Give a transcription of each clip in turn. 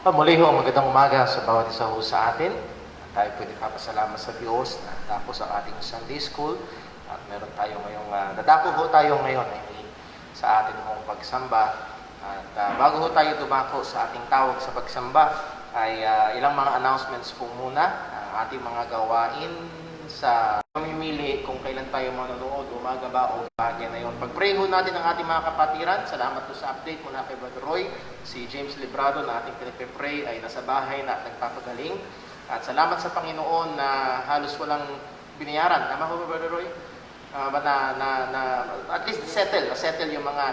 Muli ho, magandang umaga sa bawat isa ho sa atin. Tayo po nagpapasalamat sa Diyos na tapos ang ating Sunday School. At meron tayo ngayong, nadako ho tayo ngayon sa ating hong pagsamba. At bago ho tayo dumako sa ating tawag sa pagsamba, ay ilang mga announcements po muna. Ang ating mga gawain sa pamimili kung kailan tayo manonood, umaga ba o bahagya na yun. Pag-pray ho natin ang ating mga kapatiran. Salamat po sa update muna kay Brother Roy. Si James Librado na ating pinagpe-pray ay nasa bahay na at nagpapagaling. At salamat sa Panginoon na halos walang binayaran. Tama ho ba, Brother Roy? At least settle yung mga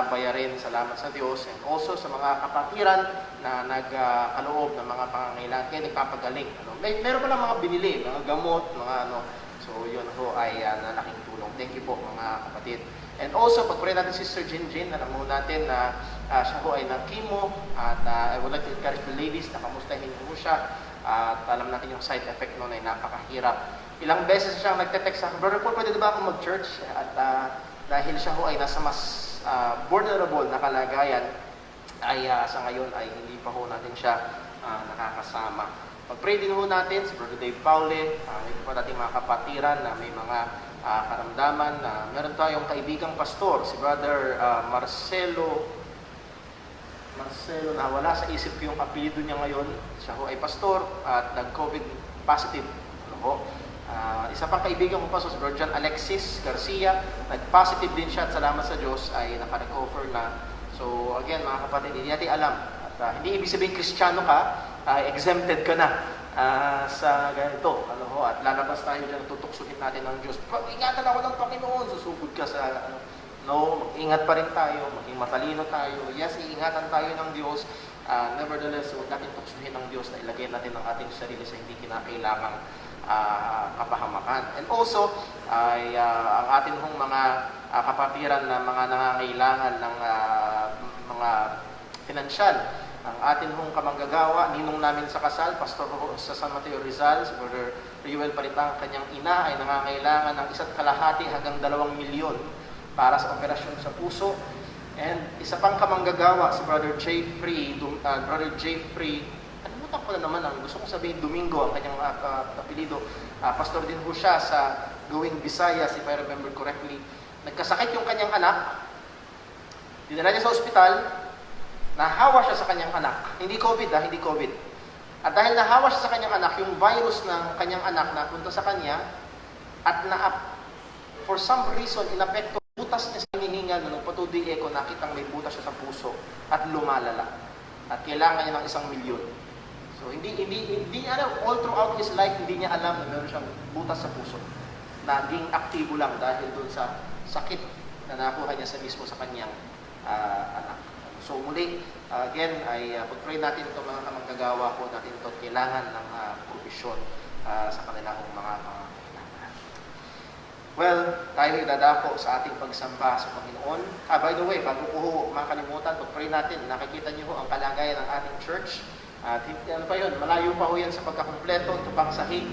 bayarin. Salamat sa Diyos. And also sa mga kapatiran na nagkaloob ng mga pangangailangan. Kaya nagpapagaling. Meron pa lang mga binili, mga gamot, mga ano. So yun ho ay nalaking tulong. Thank you po mga kapatid. And also, pag-pray natin si Sister Jinjin, alam mo natin na siya ho ay ng-chemo. At I would like to encourage the ladies na kamustahin mo siya. At alam natin yung side effect nun ay napakahirap. Ilang beses siyang nagte-text sa akin, Brother Paul, pwede ba ako mag-church? At dahil siya ho ay nasa mas vulnerable na kalagayan, ay sa ngayon ay hindi pa ho natin siya nakakasama. Pag-pray din ho natin si Brother Dave Paule, ito po natin mga kapatiran na may mga karamdaman. Meron tayong kaibigang pastor, si Brother Marcelo, nawala sa isip ko yung apelyido niya ngayon. Siya ho ay pastor at nag-COVID positive. Ano ho? Isa pang kaibigan ko pa, si Brother John Alexis Garcia, nag-positive din siya at salamat sa Diyos ay naka-recover na. So again mga kapatid, hindi natin alam. At hindi ibig sabihin Kristiyano ka, exempted ka na sa ganito. Ano ho? At lalabas tayo dyan, tutuksuhin natin ng Diyos. Ingatan ako ng Panginoon, susugod ka sa ano. No, ingat pa rin tayo, maging matalino tayo. Yes, iingatan tayo ng Diyos. Nevertheless, huwag natin tuksuhin ng Diyos na ilagay natin ang ating sarili sa hindi kinakailangang kapahamakan. And also, ay ang atin hong mga kapatiran na mga nangangailangan ng mga pinansyal. Ang atin hong kamanggagawa, ninong namin sa kasal, Pastor sa San Mateo Rizal, si Brother Riuel Paritang, kanyang ina ay nangangailangan ng 1.5 hanggang 2 milyon para sa operasyon sa puso. And isa pang kamanggagawa, si Brother Jeffrey, ano mo nakalimutan ko na naman ang gusto kong sabihin, Domingo, ang kanyang apelido. Pastor din ho siya sa Going Visayas, if I remember correctly. Nagkasakit yung kanyang anak, dinala niya sa ospital, nahawa siya sa kanyang anak. Hindi COVID hindi COVID. At dahil nahawa siya sa kanyang anak, yung virus ng kanyang anak napunta sa kanya, at for some reason, inapekto, butas niya sa hinihinga, nung nagpatuloy echo, nakitang may butas siya sa puso, at lumalala. At kailangan niya ng 1 milyon. So, hindi niya alam, all throughout his life, hindi niya alam na meron siyang butas sa puso. Naging aktibo lang dahil doon sa sakit na nakuha niya mismo sa kanyang anak. So muli, again, ay pag-pray natin ito mga kamanggagawa ko, natin ito kailangan ng provision sa kanilang mga kailangan. Well, tayo dadako sa ating pagsamba sa Panginoon. By the way, bago ko makalimutan, pag-pray natin, nakikita niyo ang kalagayan ng ating church. At ano pa yun, malayo pa ho yan sa pagkakumpleto, ito pang sahig.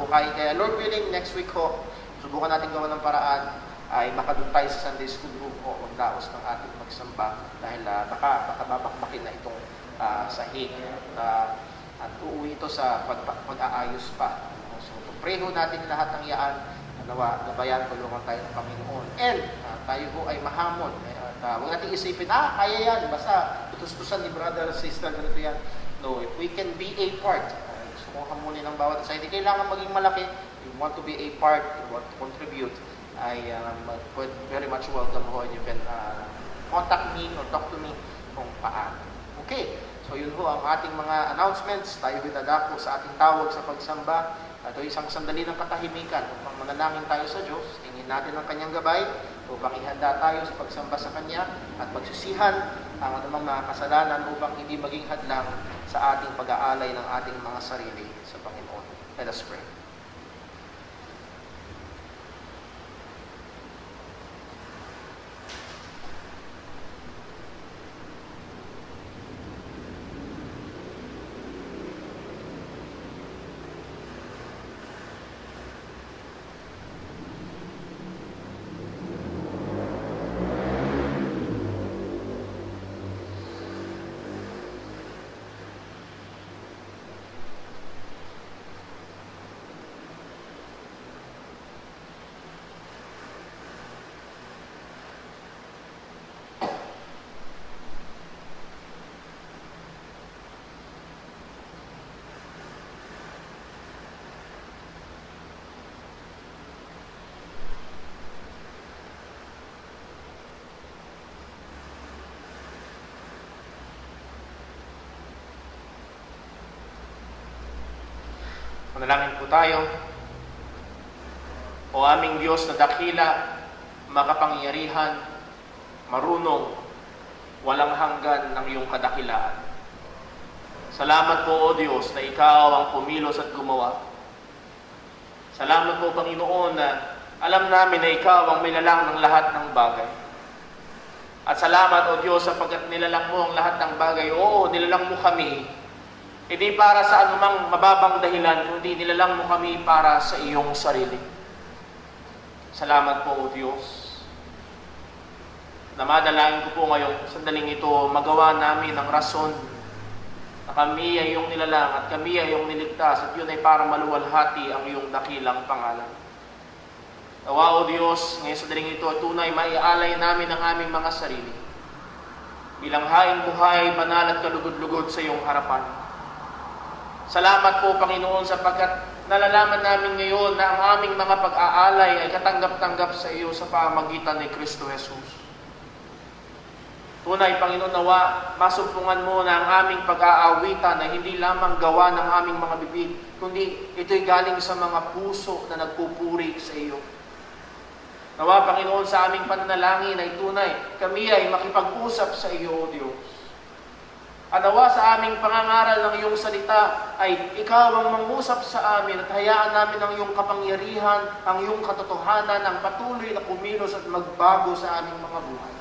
Kaya Lord willing, next week ho, subukan natin gawa ng paraan ay makadun tayo sa Sunday School room o magdaos ng ating pagsamba dahil baka babakbakin na itong sahig at uuwi ito sa pag-aayos pa. So, pray ho natin lahat ng iyaan, nabayan, tulungan tayo ng Panginoon. And tayo ho ay mahamon. Huwag natin isipin, kaya yan, basta tustusan ni brother, sister, ganito yan. No, if we can be a part, hamunin ng bawat isa. Hindi kailangan maging malaki. You want to be a part, you want to contribute, I very much welcome ho. You can contact me or talk to me kung paano. Okay, so yun ho ang ating mga announcements. Tayo dadako sa ating tawag sa pagsamba. Ito isang sandali ng katahimikan upang manalangin tayo sa Diyos. Tingin natin ang kanyang gabay upang ihanda tayo sa pagsamba sa Kanya at pagsisihan ang anumang mga kasalanan upang hindi maging hadlang sa ating pag-aalay ng ating mga sarili sa Panginoon. Let us pray. Manalangin po tayo. O aming Diyos na dakila, makapangyarihan, marunong, walang hanggan ng iyong kadakilaan. Salamat po, O Diyos, na Ikaw ang kumilos at gumawa. Salamat po, Panginoon, na alam namin na Ikaw ang may lalang ng lahat ng bagay. At salamat, O Diyos, sapagkat nilalang mo ang lahat ng bagay. Oo, nilalang mo kami. Hindi para sa anumang mababang dahilan, kundi nilalang mo kami para sa iyong sarili. Salamat po, O Diyos. Namadalangin ko po ngayong sandaling ito, magawa namin ang rason na kami ay iyong nilalang at kami ay iyong niligtas at yun ay para maluwalhati ang iyong dakilang pangalan. Nawa, O Diyos, ngayong sandaling ito, tunay maialay namin ang aming mga sarili. Bilang haing buhay, banal at kalugod-lugod sa iyong harapan. Salamat po, Panginoon, sapagkat nalalaman namin ngayon na ang aming mga pag-aalay ay katanggap-tanggap sa iyo sa pamagitan ni Kristo Jesus. Tunay, Panginoon, nawa, masumpungan mo na ang aming pag-aawitan na hindi lamang gawa ng aming mga bibig, kundi ito'y galing sa mga puso na nagpupuri sa iyo. Nawa, Panginoon, sa aming pananalangin ay tunay, kami ay makipag-usap sa iyo, O Diyos. At nawa sa aming pangangaral ng iyong salita ay ikaw ang mangusap sa amin at hayaan namin ang iyong kapangyarihan, ang iyong katotohanan, ang patuloy na kumilos at magbago sa aming mga buhay.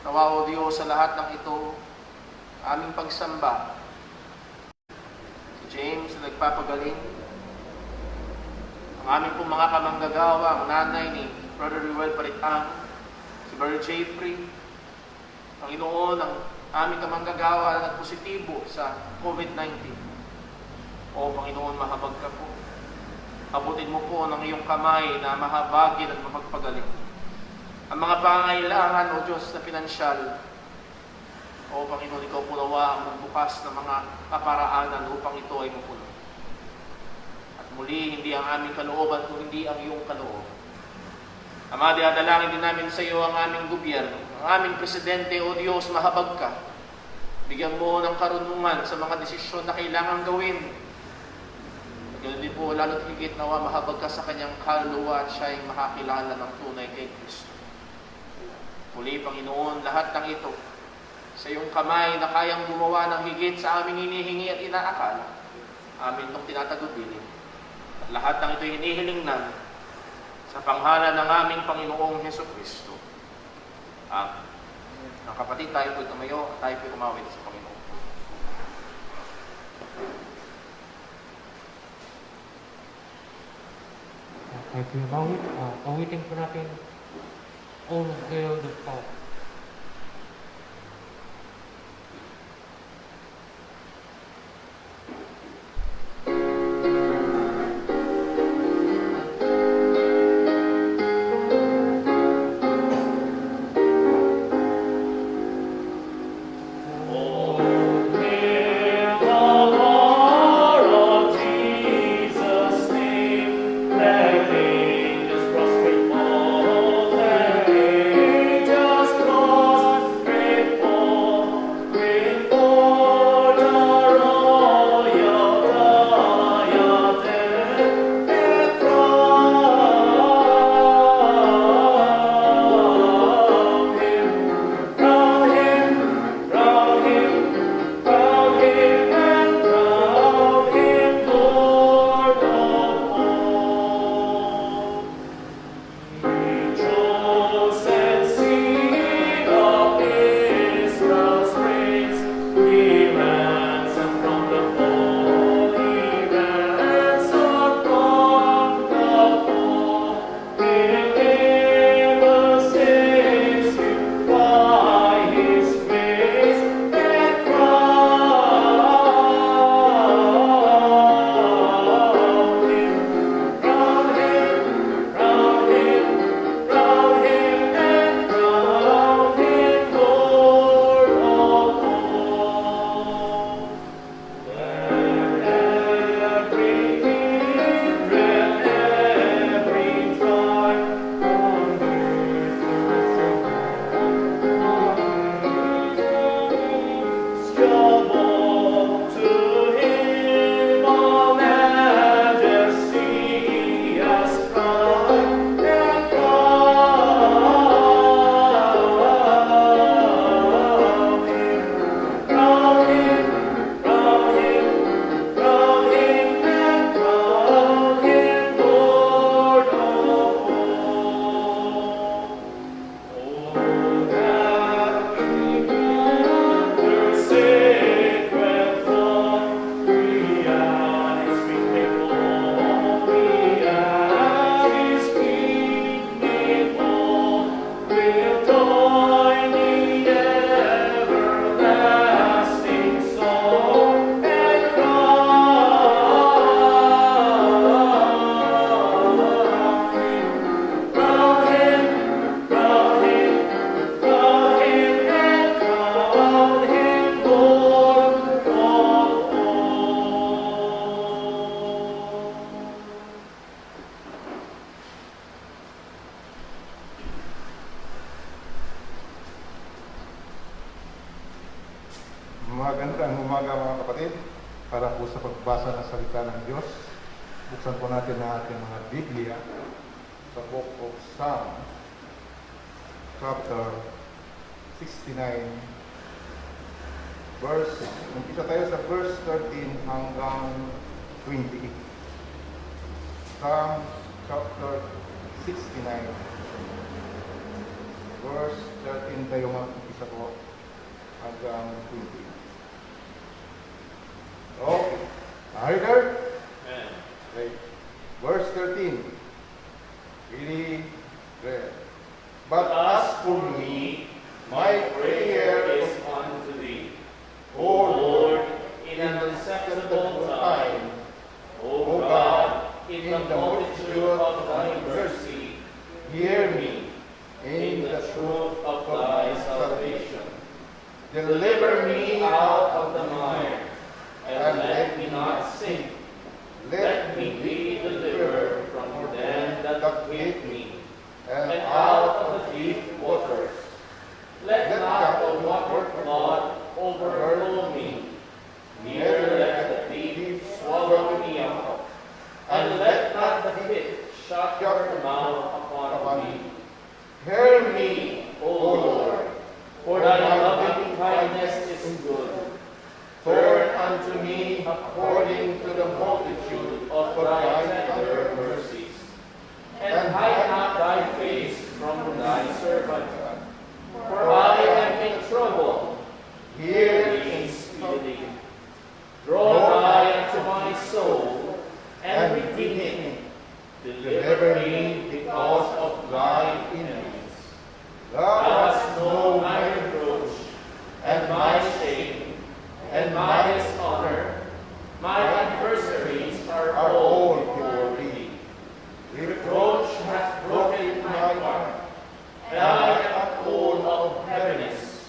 Nawa, O Diyos, sa lahat ng ito, aming pagsamba. Si James na nagpapagaling, ang aming pong mga kamanggagawa, ang nanay ni Brother Ruel Paritang, si Brother Jeffrey, Panginoon, ang aming kamanggagawa na positibo sa COVID-19. O Panginoon, mahabag ka po. Abutin mo po ng iyong kamay na mahabagin at mapagpagaling. Ang mga pangangailangan, O Diyos, na pinansyal, O Panginoon, ikaw po nawa ang magbukas ng mga kaparaanan upang ito ay mapuno. At muli, hindi ang aming kalooban, kung hindi ang iyong kalooban. Ama, diadalangin din namin sa iyo ang aming gobyerno, ang aming presidente, O Diyos, mahabag ka. Bigyan mo ng karunungan sa mga desisyon na kailangan gawin. Ganun din po, lalo't higit nawa, mahabag ka sa kanyang kaluluwa at siya ay makakilala ng tunay kay Kristo. Muli, Panginoon, lahat ng ito, sa iyong kamay na kayang gumawa ng higit sa aming hinihingi at inaakala, amin itong tinatagubilin. At lahat ng ito hinihiling namin sa panghala ng aming Panginoong Heso Kristo. Amen. Ang kapatid, tayo po'y tumayo, tayo po'y umawit sa Panginoon. Tayo po'y umawit. Awitin po natin All Hail the Power. Magandang umaga mga kapatid. Para po sa pagbasa ng salita ng Diyos, buksan po natin ang ating mga Biblia sa Book of Psalms, chapter 69, umpisa tayo sa verse 13 hanggang 20. Psalms chapter 69, verse 13 tayo mag-umpisa po hanggang 20. Okay. Are you there? Amen. Okay. Verse 13. Really read. But as for me, my prayer Deliver me out of the mire, and let me not sink. Let me be delivered from them that hate me, and out of the deep waters. Let not the water flood overflow me, neither let the deep swallow me up, and let not the pit shut her mouth upon me. Hear me, O Lord, for thy loving kindness is good. Turn unto me according to the multitude of thy tender mercies, and hide not thy face from thy servant. For I am in trouble. Hear me speedily. Draw nigh unto my soul, and redeem me. Deliver me because of thy enemies. Thou hast known my reproach, and my shame, and my dishonor. My adversaries are all before thee. Reproach hath broken my heart, and I am full of heaviness.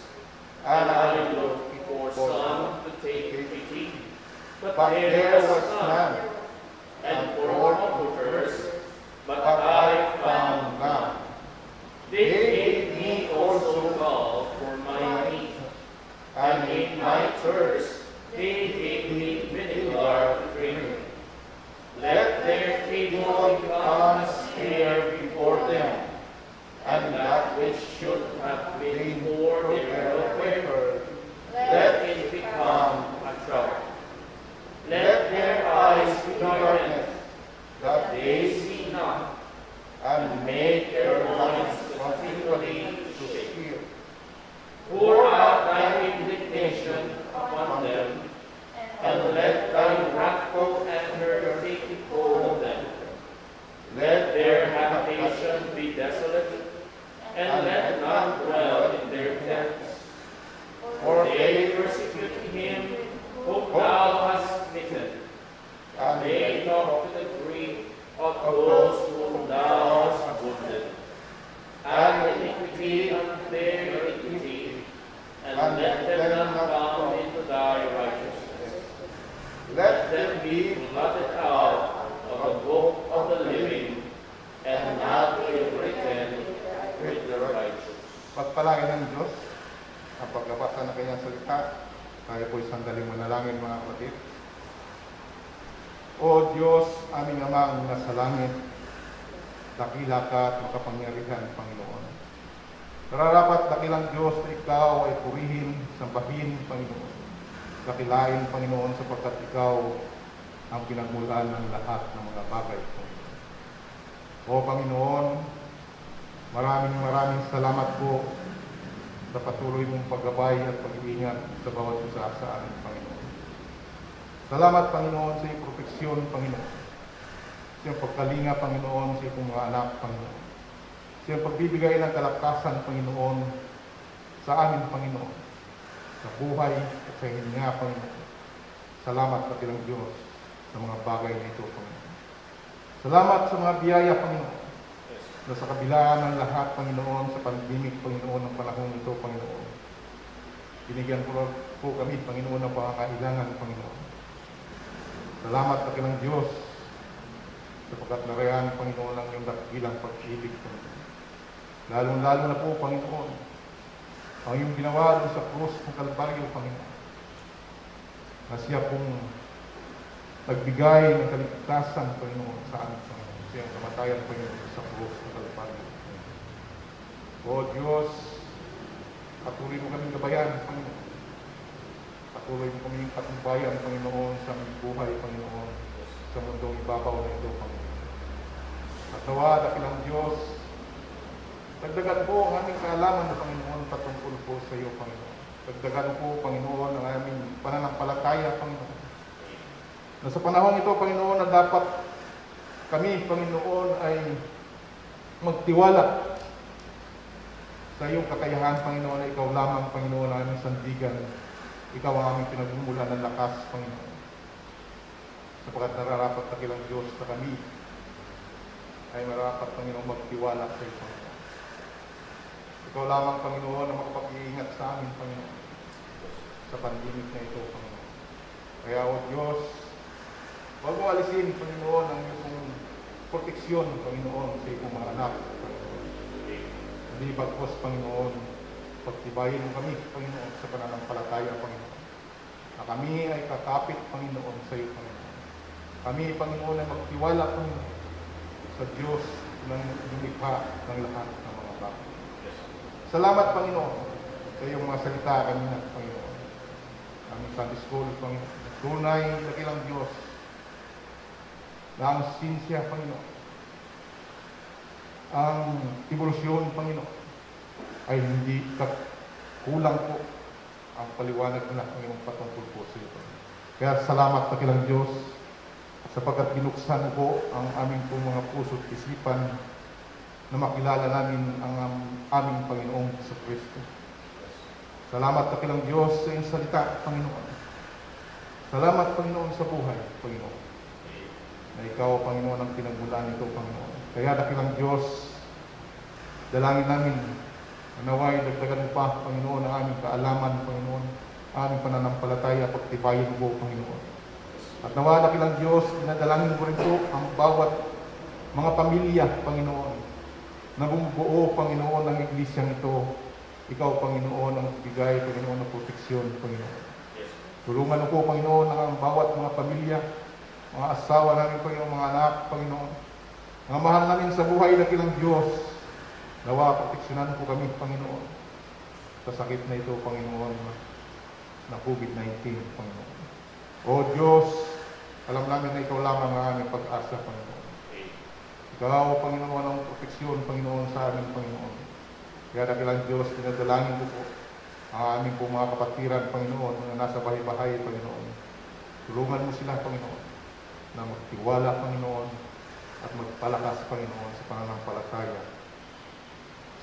And I looked for some to take pity, but there was none, and for comforters, but I found none. They gave me also gall for my meat, and in my thirst they gave me vinegar to drink. Let their table become a snare before them, and that which should have been for their welfare, let it become a trap. Let their eyes be darkened, that they see not, and make their loins continually to shake. Pour out thy indignation upon them, and let thy wrathful anger take hold of them. Let their habitation be desolate, and let none dwell in their tents. For they persecute him whom thou hast smitten, and they talk to the grief of those whom thou hast wounded. And iniquity unto their iniquity, and let them not come into thy righteousness. Let them be blotted out of the book of the living, and not be written with the righteous. Pagpalain ng Diyos ang pagbabasa ng kanyang salita. Tayo po'y sandaling manalangin, mga kapatid. O Diyos, aming amang nasa langit, dakila ka at makapangyarihan, Panginoon. Nararapat dakilang Diyos na ikaw ay purihin, sambahin, Panginoon. Dakilain, Panginoon, sapagkat ikaw ang pinagmulan ng lahat ng mga bagay, Panginoon. O Panginoon, maraming salamat po sa patuloy mong paggabay at pag-iingat sa bawat isa sa amin, Panginoon. Salamat, Panginoon, sa iyong proteksyon, Panginoon. Sa iyong pagkalinga, Panginoon, sa iyong mga anak, Panginoon. Sa iyong pagbibigay ng kalakasan, Panginoon, sa amin, Panginoon. Sa buhay at sa hininga, Panginoon. Salamat, Katilang Diyos, sa mga bagay na ito, Panginoon. Salamat sa mga biyaya, Panginoon, na sa kabila ng lahat, Panginoon, sa pandemic, Panginoon, ng panahon ito, Panginoon. Binigyan po kami, Panginoon, ng pangangailangan, Panginoon. Salamat, Katilang Diyos, sapagkat narayan, Panginoon, ang iyong dakilang pag-ibig, Panginoon. Lalong-lalo na po, Panginoon, ang iyong ginawa doon sa krus ng Kalbaryo, Panginoon, na siya pong nagbigay ng kaligtasan, Panginoon, sa amin, Panginoon. Siyang kamatayan, Panginoon, sa krus ng Kalbaryo. O Diyos, patuloy mo kaming gabayan, Panginoon. Patuloy mo kaming patnubayan, Panginoon, sa aming buhay, Panginoon, sa mundong ibabaw na ito, Panginoon. At nawa, dakilang Diyos, dagdagan po ang aming kaalaman, Panginoon, patungkol po sa iyo, Panginoon. Dagdagan po, Panginoon, ang aming pananampalataya, Panginoon. Na sa panahon ito, Panginoon, na dapat kami, Panginoon, ay magtiwala sa iyong kakayahan, Panginoon, na ikaw lamang, Panginoon, ang aming sandigan. Ikaw ang aming pinagmumulan ng lakas, Panginoon. Sapagkat nararapat na kilang Diyos na kami ay mararapat, Panginoon, magtiwala sa iyo, Panginoon. Ikaw lamang, Panginoon, ang makapag-iingat sa amin, Panginoon. sa pandemic na ito, Panginoon. Kaya, O Diyos, huwag mo alisin, Panginoon, ang iyong proteksyon, Panginoon, sa iyong mga anak, Panginoon. Hindi bagkos, Panginoon, pagtibayin mo kami, Panginoon, sa pananampalataya, Panginoon. Na kami ay kakapit, Panginoon, sa iyo, Panginoon. Kami, Panginoon, ay magtiwala, Panginoon, sa Diyos ng lumikha ng lahat ng mga bagay. Salamat, Panginoon, sa iyong mga salita kanina, Panginoon. Aming Sunday School, Panginoon. Tunay, dakilang Diyos, na ang sinsya, Panginoon, ang evolusyon, Panginoon, ay hindi kulang po ang paliwanag na ang iyong patungkol po sa iyo. Kaya salamat, dakilang Diyos, sapagkat binuksan po ang aming pong mga puso at isipan na makilala namin ang aming Panginoong sa Kristo. Salamat, dakilang Diyos, sa iyong salita, Panginoon. Salamat, Panginoon, sa buhay, Panginoon. Na ikaw, Panginoon, ang pinagmulan nito, Panginoon. Kaya, dakilang Diyos, dalangin namin, naway dagdagan mo pa, Panginoon, ang aming kaalaman, Panginoon, aming pananampalataya, pagtibayin mo, Panginoon. At nawa, dakilang Diyos, dinadalangin mo rin po ang bawat mga pamilya, Panginoon, na bumubuo, Panginoon, ng iglesyang ito. Ikaw, Panginoon, ang bigay, Panginoon, ng proteksyon, Panginoon. Tulungan mo po, Panginoon, ang bawat mga pamilya, mga asawa namin, Panginoon, mga anak, Panginoon. Mga mahal namin sa buhay, dakilang Diyos. Nawa, proteksyonan po kami, Panginoon, sa sakit na ito, Panginoon, na COVID-19, Panginoon. O Diyos, alam namin na ikaw lamang ang aming pag-asa, Panginoon. Ikaw, Panginoon, ang proteksyon, Panginoon, sa amin, Panginoon. Kaya dakilang Diyos, pinadalangin ko po ang aming pong mga kapatiran, Panginoon, na nasa bahay-bahay, Panginoon. Tulungan mo sila, Panginoon, na magtiwala, Panginoon, at magpalakas, Panginoon, sa pananampalataya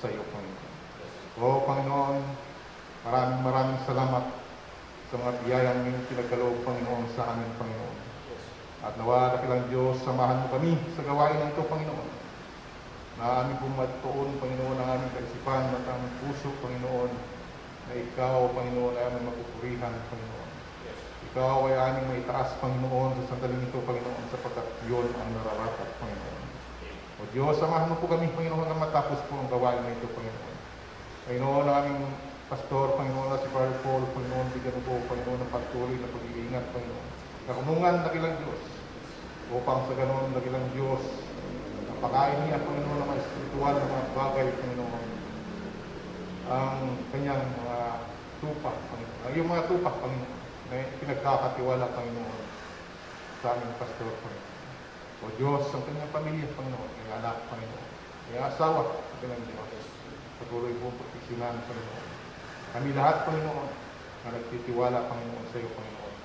sa iyo, Panginoon. O Panginoon, maraming salamat sa mga biyayang iyong pinagkaloob, Panginoon, sa amin, Panginoon. At nawa, dakilang Diyos, samahan mo kami sa gawain na ito, Panginoon. Na aming pumatuon, Panginoon, ang aming kaisipan at ang puso, Panginoon, na ikaw, Panginoon, ay aming mapupurihan, Panginoon. Ikaw ay aming maitaas, Panginoon, sa sandaling ito, Panginoon, sapagkat yun ang nararapat, Panginoon. O Diyos, samahan mo po kami, Panginoon, na matapos po ang gawain na ito, Panginoon. Panginoon, ang aming pastor, Panginoon, na si Father Paul, Panginoon, bigyan mo po, Panginoon, ng patuloy na pag-iingat, Panginoon. Nakumungan, dakilang Diyos, upang sa ganoon, dakilang Diyos, napakain niya, Panginoon, ng mga espiritual na mga bagay, Panginoon, ang kanyang mga tupa, Panginoon. Ang iyong mga tupa, Panginoon, na pinagkakatiwala, Panginoon, sa aming pastor, Panginoon. O Diyos, ang kanyang pamilya, Panginoon, ang anak, Panginoon, ang asawa, dakilang Diyos, patuloy po proteksyonan, Panginoon. Kami lahat, Panginoon, na nagtitiwala, Panginoon, sa iyo, Panginoon.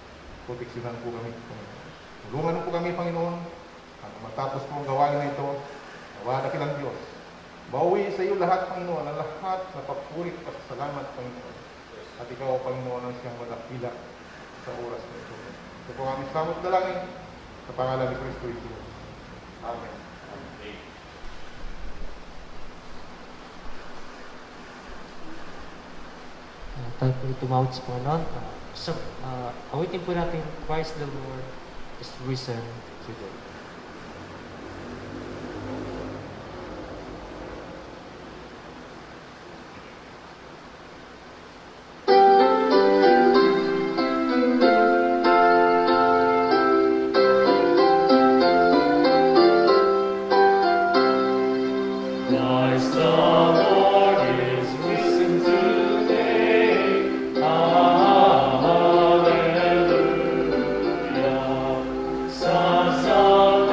Proteksyonan po kami, Panginoon. Tulungan po kami, Panginoon, at matapos po ang gawain na ito, nawa, dakilang Diyos. Bawi sa iyo lahat, Panginoon, ang lahat na papuri at salamat, Panginoon. At ikaw, Panginoon, ang siyang madakila sa oras na ito. Ito po ang aming samot dalangin sa pangalan ni Kristo Jesus. Amen. Tayo po tumawag sa Panginoon. Awitin po natin, Christ the Lord is risen today. Christ the Lord is risen today. Hallelujah. Sons of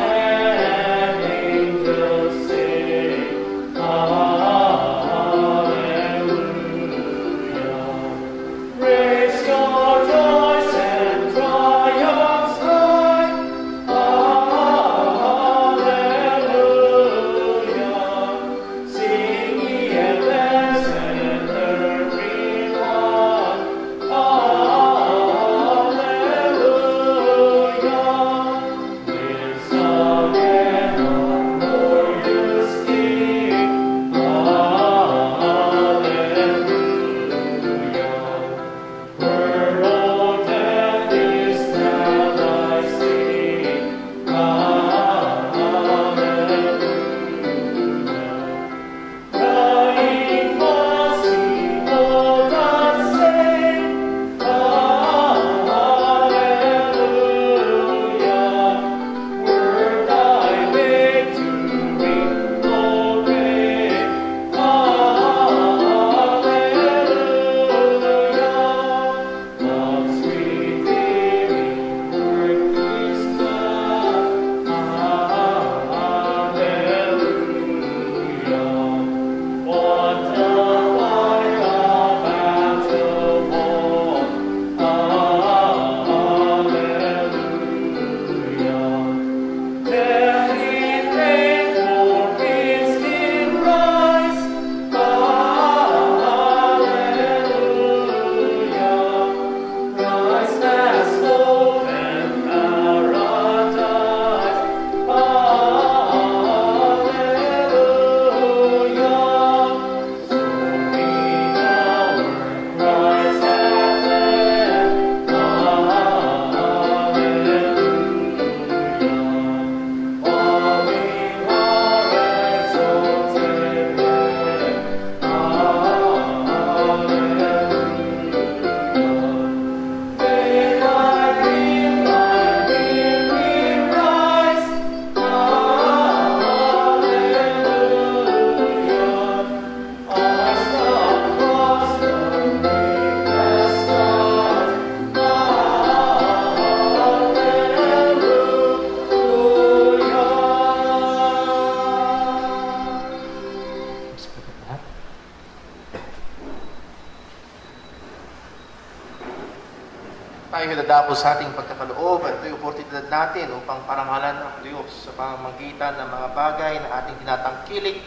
Tayo dadako sa ating pagkakaloob at ito'y oportunidad natin upang parangalan ang Diyos sa pamamagitan ng mga bagay na ating tinatangkilik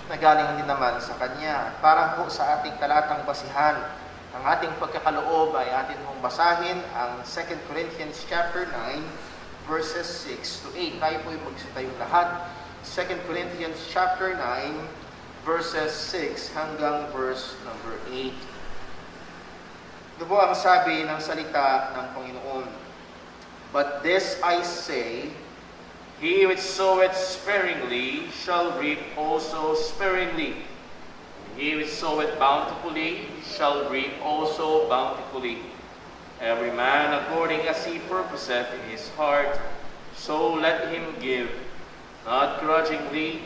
na galing din naman sa Kanya. At para po sa ating talatang basihan, ang ating pagkakaloob ay atin mong basahin ang 2 Corinthians chapter 9, verses 6 to 8. Tayo po'y magsitayong lahat. 2 Corinthians chapter 9, verses 6 hanggang verse number 8. Ito po ang sabi ng salita ng Panginoon. But this I say, he which soweth sparingly shall reap also sparingly. He which soweth bountifully shall reap also bountifully. Every man according as he purposeth in his heart, so let him give, not grudgingly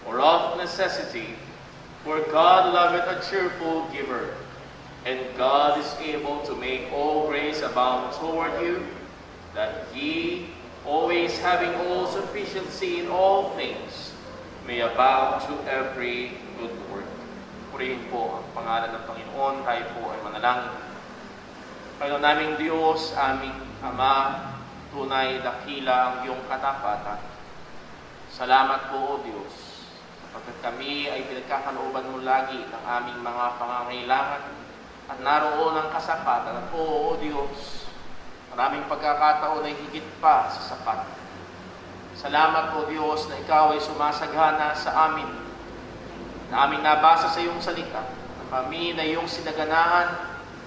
or of necessity, for God loveth a cheerful giver. And God is able to make all grace abound toward you, that ye, always having all sufficiency in all things, may abound to every good work. Purihin po ang pangalan ng Panginoon. Tayo po ay manalangin. Panginoon naming Diyos, aming Ama, tunay dakila ang iyong katapatan. Salamat po, O Diyos, sapagkat kami ay pinagkakalooban mo lagi ng aming mga pangangailangan at naroon ang kasapatan. At po, O Diyos, maraming pagkakataon ay higit pa sa sapat. Salamat po, Diyos, na Ikaw ay sumasaghana sa amin, na aming nabasa sa iyong salita, na kami na iyong sinaganahan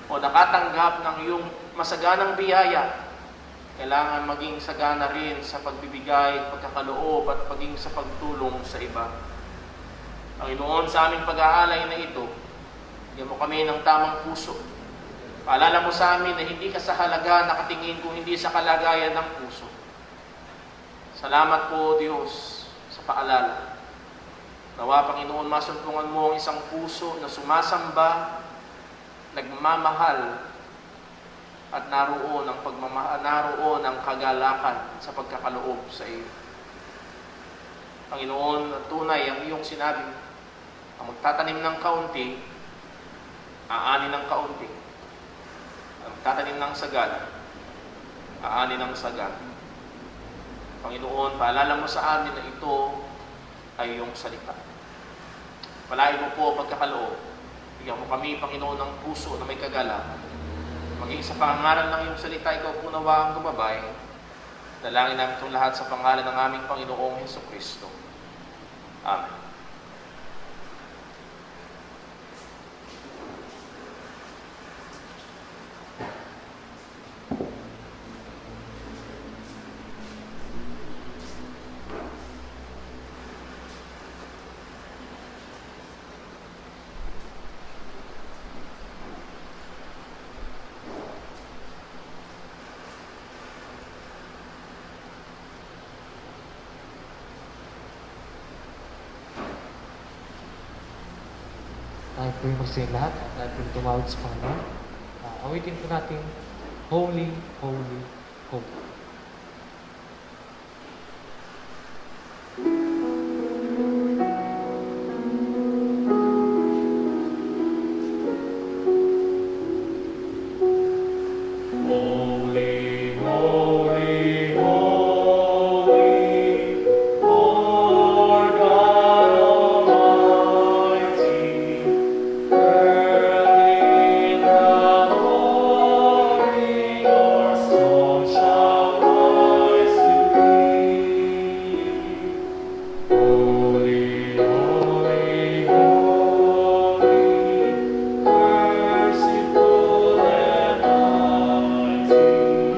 o nakatanggap ng iyong masaganang biyaya, kailangan maging sagana rin sa pagbibigay, pagkakaloob at paging sa pagtulong sa iba. Panginoon, sa aming pag-aalay na ito, bigyan mo kami ng tamang puso. Paalala mo sa amin na hindi ka sa halaga nakatingin kung hindi sa kalagayan ng puso. Salamat po, Diyos, sa paalala. Nawa, Panginoon, masumpungan mo ang isang puso na sumasamba, nagmamahal, at naroon ang kagalakan sa pagkakaloob sa iyo. Panginoon, tunay ang iyong sinabi, ang magtatanim ng kaunti, aani ng kaunti. Ang magtatanim ng sagad, aani ng sagad. Panginoon, paalala mo sa amin na ito ay iyong salita. Palain mo po pagkakaloob. Bigyan mo kami, Panginoon, ng puso na may kagalakan. Maging sa pangaral ng iyong salita, ikaw po nawa ang gumabay. Dalangin namin itong lahat sa pangalan ng aming Panginoong Hesukristo. Amen. Tayo po yung magsayin lahat. Tayo po yung tumawid sa Panginoon. Awitin po natin, Holy, Holy, Holy. Holy, holy, holy, Lord God Almighty, early in the morning our song shall rise to thee. Holy, holy, holy, merciful and mighty.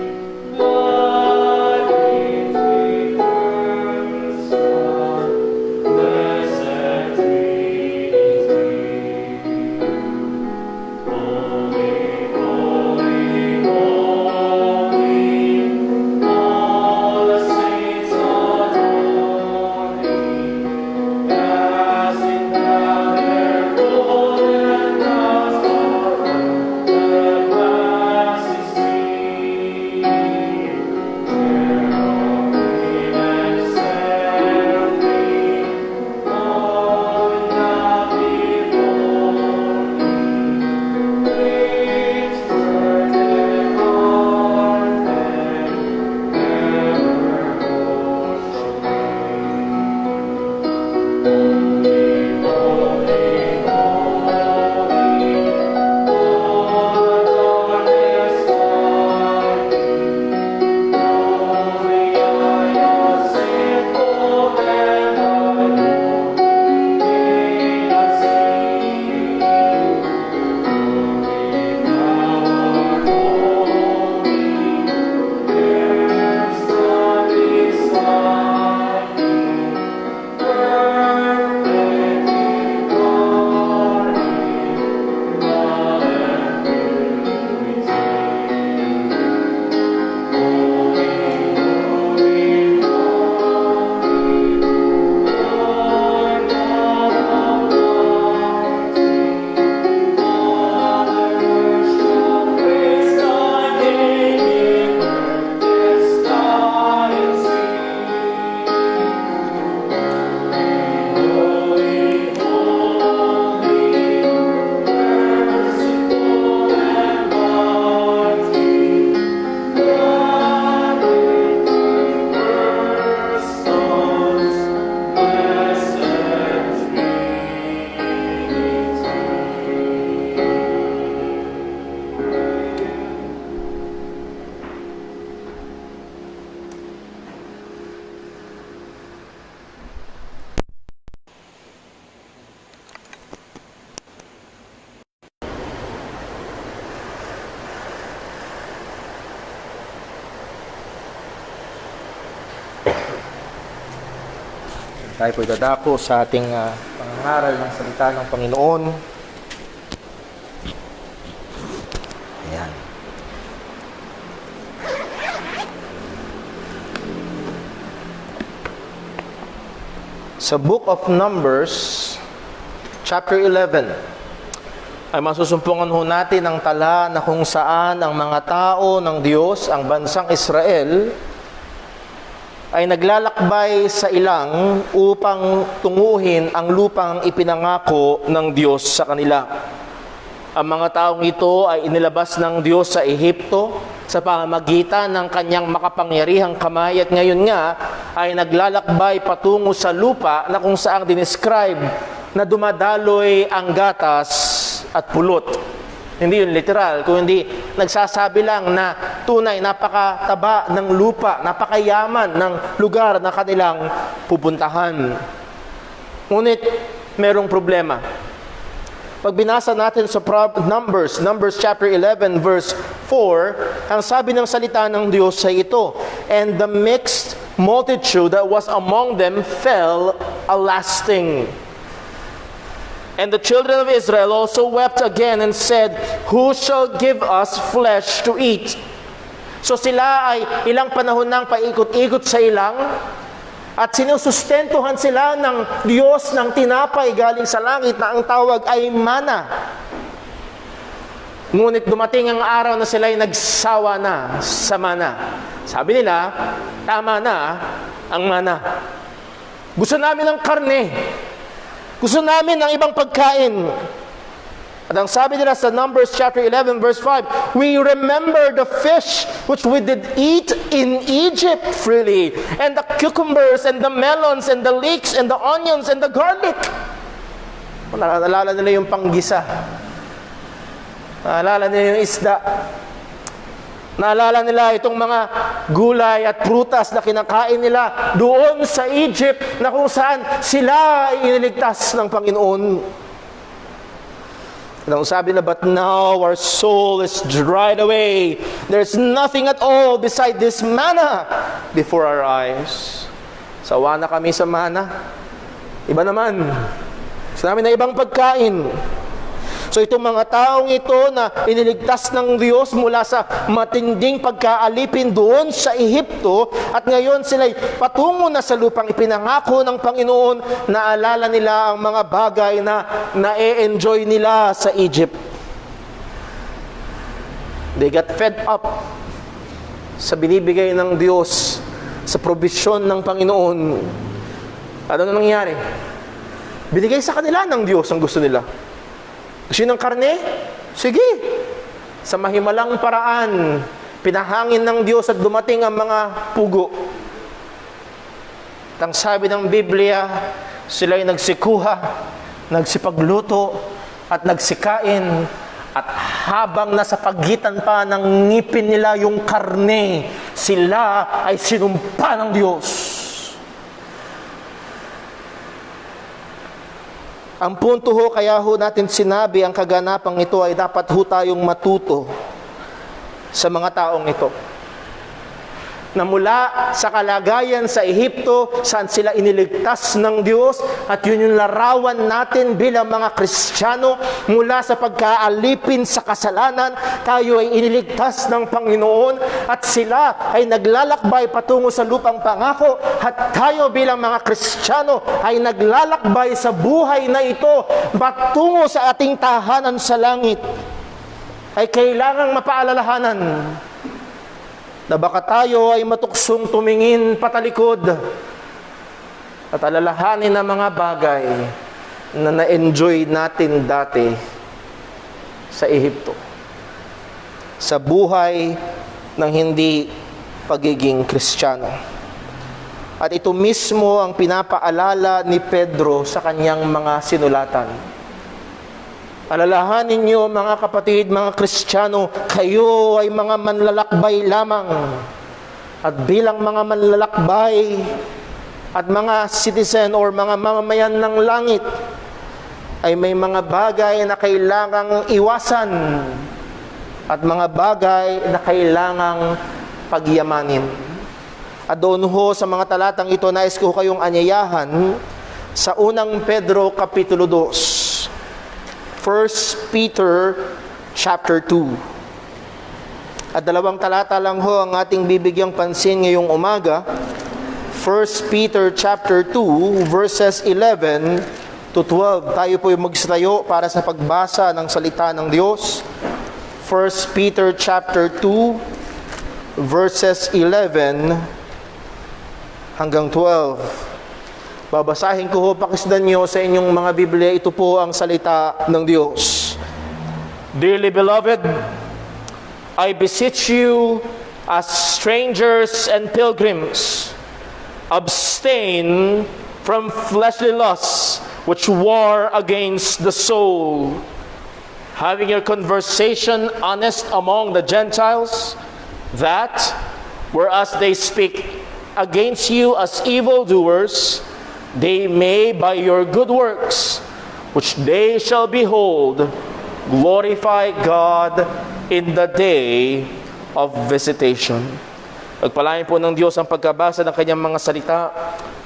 Tayo po'y dadako sa ating pangangaral ng salita ng Panginoon. Ayan. Sa Book of Numbers, chapter 11, ay masusumpungan ho natin ang tala na kung saan ang mga tao ng Diyos, ang bansang Israel, ay naglalakbay sa ilang upang tunguhin ang lupang ipinangako ng Diyos sa kanila. Ang mga taong ito ay inilabas ng Diyos sa Ehipto sa pamamagitan ng kanyang makapangyarihang kamay at ngayon nga ay naglalakbay patungo sa lupa na kung saan dinescribe na dumadaloy ang gatas at pulot. Hindi yun literal, kundi nagsasabi lang na tunay, napakataba ng lupa, napakayaman ng lugar na kanilang pupuntahan. Ngunit, merong problema. Pag binasa natin sa Numbers chapter 11, verse 4, ang sabi ng salita ng Diyos ay ito, "And the mixed multitude that was among them fell a lasting. And the children of Israel also wept again and said, Who shall give us flesh to eat?" So sila ay ilang panahon nang paikot-ikot sa ilang at sinusustentuhan sila ng Diyos ng tinapay galing sa langit na ang tawag ay mana. Ngunit dumating ang araw na sila ay nagsawa na sa mana. Sabi nila, tama na ang mana. Gusto namin ng karne. Gusto namin ng ibang pagkain. At ang sabi nila sa Numbers chapter 11 verse 5, "We remember the fish which we did eat in Egypt freely, and the cucumbers and the melons and the leeks and the onions and the garlic." Naalala nila yung panggisa. Naalala nila yung isda. Naalala nila itong mga gulay at prutas na kinakain nila doon sa Egypt na kung saan sila ay iniligtas ng Panginoon. At ang sabi na, "But now our soul is dried away. There's nothing at all beside this manna before our eyes." Sawa na kami sa mana. Iba naman. Gusto namin na ibang pagkain. So itong mga taong ito na iniligtas ng Diyos mula sa matinding pagkaalipin doon sa Ehipto at ngayon sila'y patungo na sa lupang ipinangako ng Panginoon, naalala nila ang mga bagay na na-enjoy nila sa Egypt. They got fed up sa binibigay ng Diyos, sa probisyon ng Panginoon. Ano nangyari? Binigay sa kanila ng Diyos ang gusto nila. Gusto ng karne? Sige. Sa mahimalang paraan, pinahangin ng Diyos at dumating ang mga pugo. At ang sabi ng Biblia, sila'y nagsikuha, nagsipagluto, at nagsikain. At habang nasa pagitan pa ng ngipin nila yung karne, sila ay sinumpa ng Diyos. Ang punto ho, kaya ho natin sinabi ang kaganapang ito ay dapat ho tayong matuto sa mga taong ito. Na mula sa kalagayan sa Ehipto, saan sila iniligtas ng Diyos, at yun yung larawan natin bilang mga Kristiyano, mula sa pagkaalipin sa kasalanan, tayo ay iniligtas ng Panginoon, at sila ay naglalakbay patungo sa lupang pangako, at tayo bilang mga Kristiyano ay naglalakbay sa buhay na ito, patungo sa ating tahanan sa langit, ay kailangang mapaalalahanan na baka tayo ay matuksong tumingin patalikod at alalahanin ang mga bagay na na-enjoy natin dati sa Ehipto, sa buhay ng hindi pagiging Kristiyano. At ito mismo ang pinapaalala ni Pedro sa kanyang mga sinulatan. Alalahanin niyo mga kapatid, mga Kristiyano, kayo ay mga manlalakbay lamang. At bilang mga manlalakbay at mga citizen or mga mamamayan ng langit, ay may mga bagay na kailangang iwasan at mga bagay na kailangang pagyamanin. At doon ho sa mga talatang ito, nais ko kayong anyayahan sa unang Pedro Kapitulo 2. 1 Peter chapter 2. At dalawang talata lang ho ang ating bibigyang pansin ngayong umaga. 1 Peter chapter 2 verses 11 to 12. Tayo po yung magstayo para sa pagbasa ng salita ng Diyos. 1 Peter chapter 2 verses 11 hanggang 12. Babasahin ko ho, pakisdan nyo sa inyong mga Biblia. Ito po ang salita ng Diyos. Dearly beloved, I beseech you as strangers and pilgrims, abstain from fleshly lusts which war against the soul, having your conversation honest among the Gentiles, that, whereas they speak against you as evildoers, they may by your good works, which they shall behold, glorify God in the day of visitation. Pagpalain po ng Diyos ang pagkabasa ng kanyang mga salita.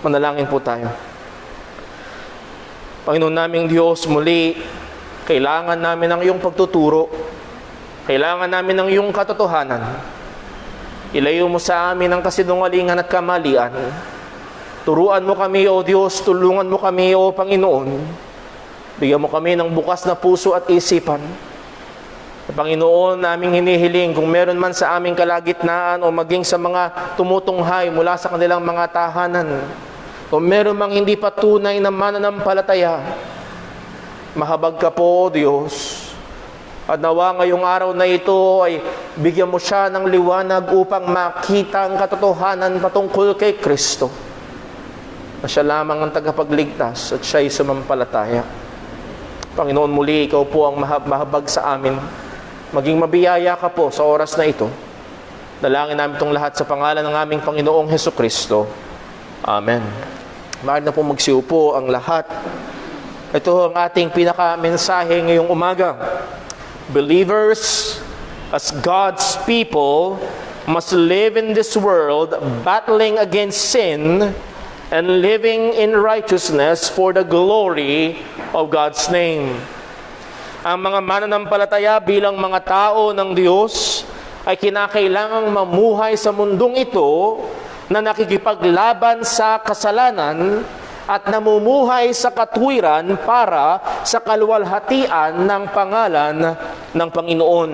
Manalangin po tayo. Panginoon naming Diyos, muli, kailangan namin ng iyong pagtuturo. Kailangan namin ng iyong katotohanan. Ilayo mo sa amin ang kasinungalingan at kamalian. Turuan mo kami, O Diyos, tulungan mo kami, O Panginoon. Bigyan mo kami ng bukas na puso at isipan. Panginoon, naming hinihiling kung meron man sa aming kalagitnaan o maging sa mga tumutunghay mula sa kanilang mga tahanan, kung meron mang hindi patunay na mananampalataya, mahabag ka po, O Diyos. At nawa ngayong araw na ito ay bigyan mo siya ng liwanag upang makita ang katotohanan patungkol kay Kristo. Na siya lamang ang tagapagligtas at siya'y sumampalataya. Panginoon, muli, ikaw po ang mahabag sa amin. Maging mabiyaya ka po sa oras na ito. Dalangin namin itong lahat sa pangalan ng aming Panginoong Hesukristo. Amen. Maaari na po magsiupo ang lahat. Ito ang ating pinaka-mensahe ngayong umaga. Believers, as God's people, must live in this world battling against sin and living in righteousness for the glory of God's name. Ang mga mananampalataya bilang mga tao ng Diyos ay kinakailangang mamuhay sa mundong ito na nakikipaglaban sa kasalanan at namumuhay sa katwiran para sa kaluwalhatian ng pangalan ng Panginoon.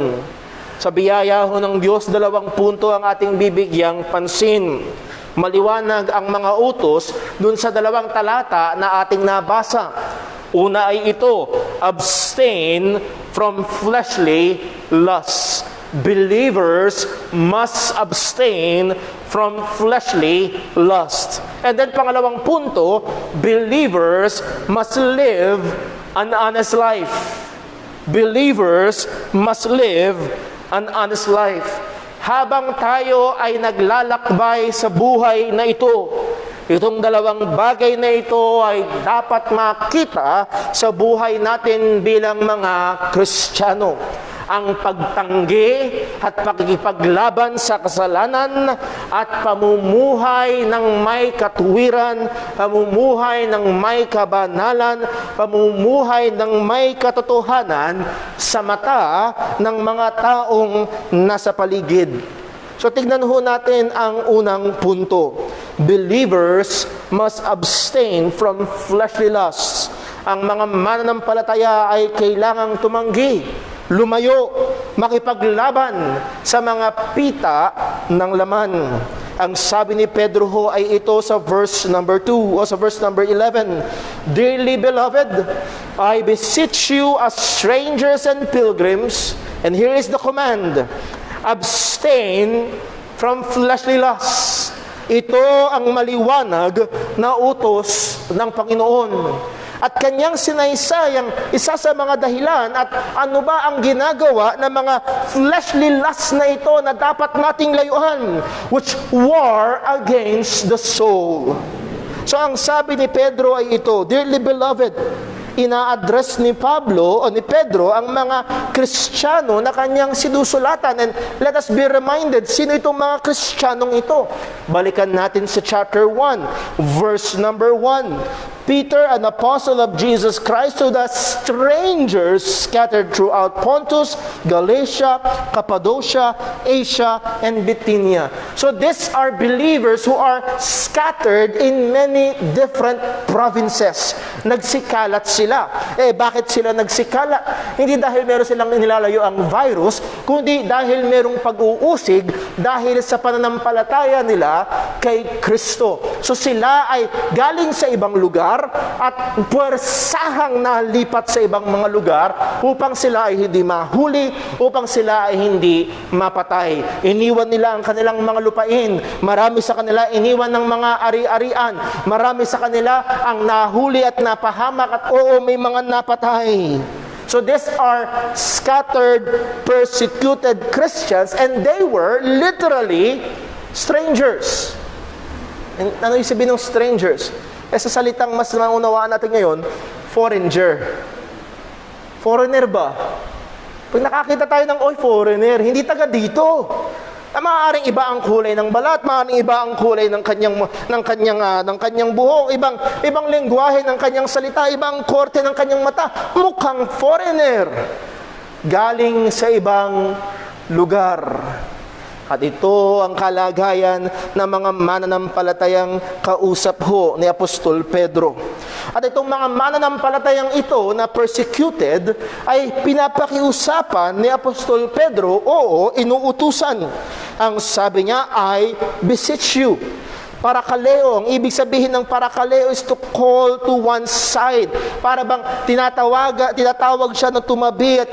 Sa biyaya ho ng Diyos, 2 punto ang ating bibigyang pansin. Maliwanag ang mga utos dun sa 2 talata na ating nabasa. Una ay ito, abstain from fleshly lusts. Believers must abstain from fleshly lust. And then pangalawang punto, believers must live an honest life. Believers must live an honest life. Habang tayo ay naglalakbay sa buhay na ito, itong 2 bagay na ito ay dapat makita sa buhay natin bilang mga Kristiyano. Ang pagtanggi at pakikipaglaban sa kasalanan at pamumuhay ng may katuwiran, pamumuhay ng may kabanalan, pamumuhay ng may katotohanan sa mata ng mga taong nasa paligid. So tignan ho natin ang unang punto. Believers must abstain from fleshly lusts. Ang mga mananampalataya ay kailangang tumanggi, lumayo, makipaglaban sa mga pita ng laman. Ang sabi ni Pedro ho ay ito sa verse number 2 o sa verse number 11. Dearly beloved, I beseech you as strangers and pilgrims, and here is the command, abstain from fleshly lusts. Ito ang maliwanag na utos ng Panginoon. At kanyang sinaysayang isa sa mga dahilan at ano ba ang ginagawa ng mga fleshly lusts na ito na dapat nating layuan, which war against the soul. So ang sabi ni Pedro ay ito, dearly beloved, ina-address ni Pablo o ni Pedro ang mga Kristiyano na kanyang sinusulatan. And let us be reminded, sino itong mga Kristiyanong ito? Balikan natin sa chapter 1, verse number 1. Peter, an apostle of Jesus Christ, to the strangers scattered throughout Pontus, Galatia, Cappadocia, Asia, and Bithynia. So these are believers who are scattered in many different provinces. Nagsikalat sila. Bakit sila nagsikalat? Hindi dahil meron silang nilalayo ang virus, kundi dahil merong pag-uusig dahil sa pananampalataya nila kay Kristo. So sila ay galing sa ibang lugar at puwersahang nalipat sa ibang mga lugar upang sila ay hindi mahuli, upang sila ay hindi mapatay. Iniwan nila ang kanilang mga lupain. Marami sa kanila iniwan ng mga ari-arian. Marami sa kanila ang nahuli at napahamak at may mga napatay. So these are scattered, persecuted Christians, and they were literally strangers. Ano yung sabihin ng strangers? Sa salitang mas naunawaan natin ngayon, foreigner. Foreigner ba? Pag nakakita tayo ng, foreigner, hindi taga dito. Maaaring iba ang kulay ng balat, maaaring iba ang kulay ng kanyang buhok, ibang lengguwahe ng kanyang salita, ibang korte ng kanyang mata. Mukhang foreigner. Galing sa ibang lugar. At ito ang kalagayan ng mga mananampalatayang kausap ho ni Apostol Pedro. At itong mga mananampalatayang ito na persecuted ay pinapakiusapan ni Apostol Pedro, inuutusan. Ang sabi niya ay beseech you. Parakaleo, ang ibig sabihin ng parakaleo is to call to one side. Para bang tinatawag siya na tumabi at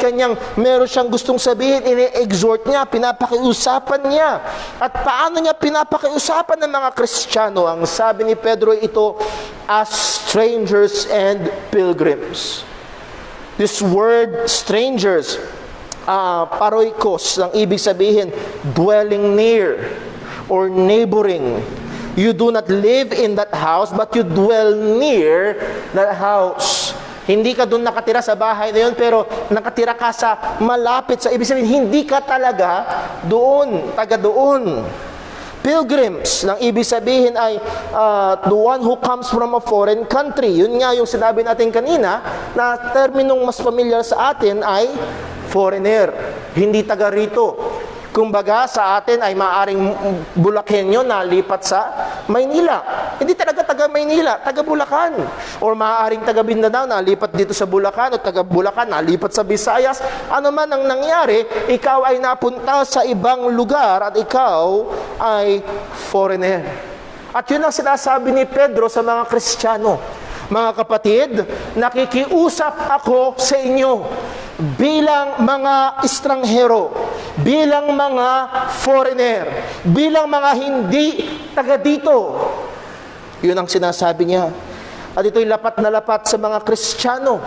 meron siyang gustong sabihin, ini-exhort niya, pinapakiusapan niya. At paano niya pinapakiusapan ng mga Kristiyano? Ang sabi ni Pedro ito, as strangers and pilgrims. This word strangers, paroikos, ang ibig sabihin, dwelling near or neighboring. You do not live in that house, but you dwell near that house. Hindi ka doon nakatira sa bahay na yun, pero nakatira ka sa malapit sa ibig sabihin, hindi ka talaga doon, taga doon. Pilgrims, ng ibig sabihin ay the one who comes from a foreign country. Yun nga yung sinabi natin kanina, na terminong mas familiar sa atin ay foreigner, hindi taga rito. Kumbaga sa atin ay maaring Bulakenyo na lipat sa Maynila. Hindi talaga taga Maynila, taga Bulacan. Or maaaring taga Mindanao na lipat dito sa Bulacan o taga Bulacan na lipat sa Visayas. Ano man ang nangyari, ikaw ay napunta sa ibang lugar at ikaw ay foreigner. At yun ang sinasabi ni Pedro sa mga Kristiyano. Mga kapatid, nakikiusap ako sa inyo bilang mga estranghero, bilang mga foreigner, bilang mga hindi taga dito. Yun ang sinasabi niya. At ito'y lapat na lapat sa mga Kristiyano.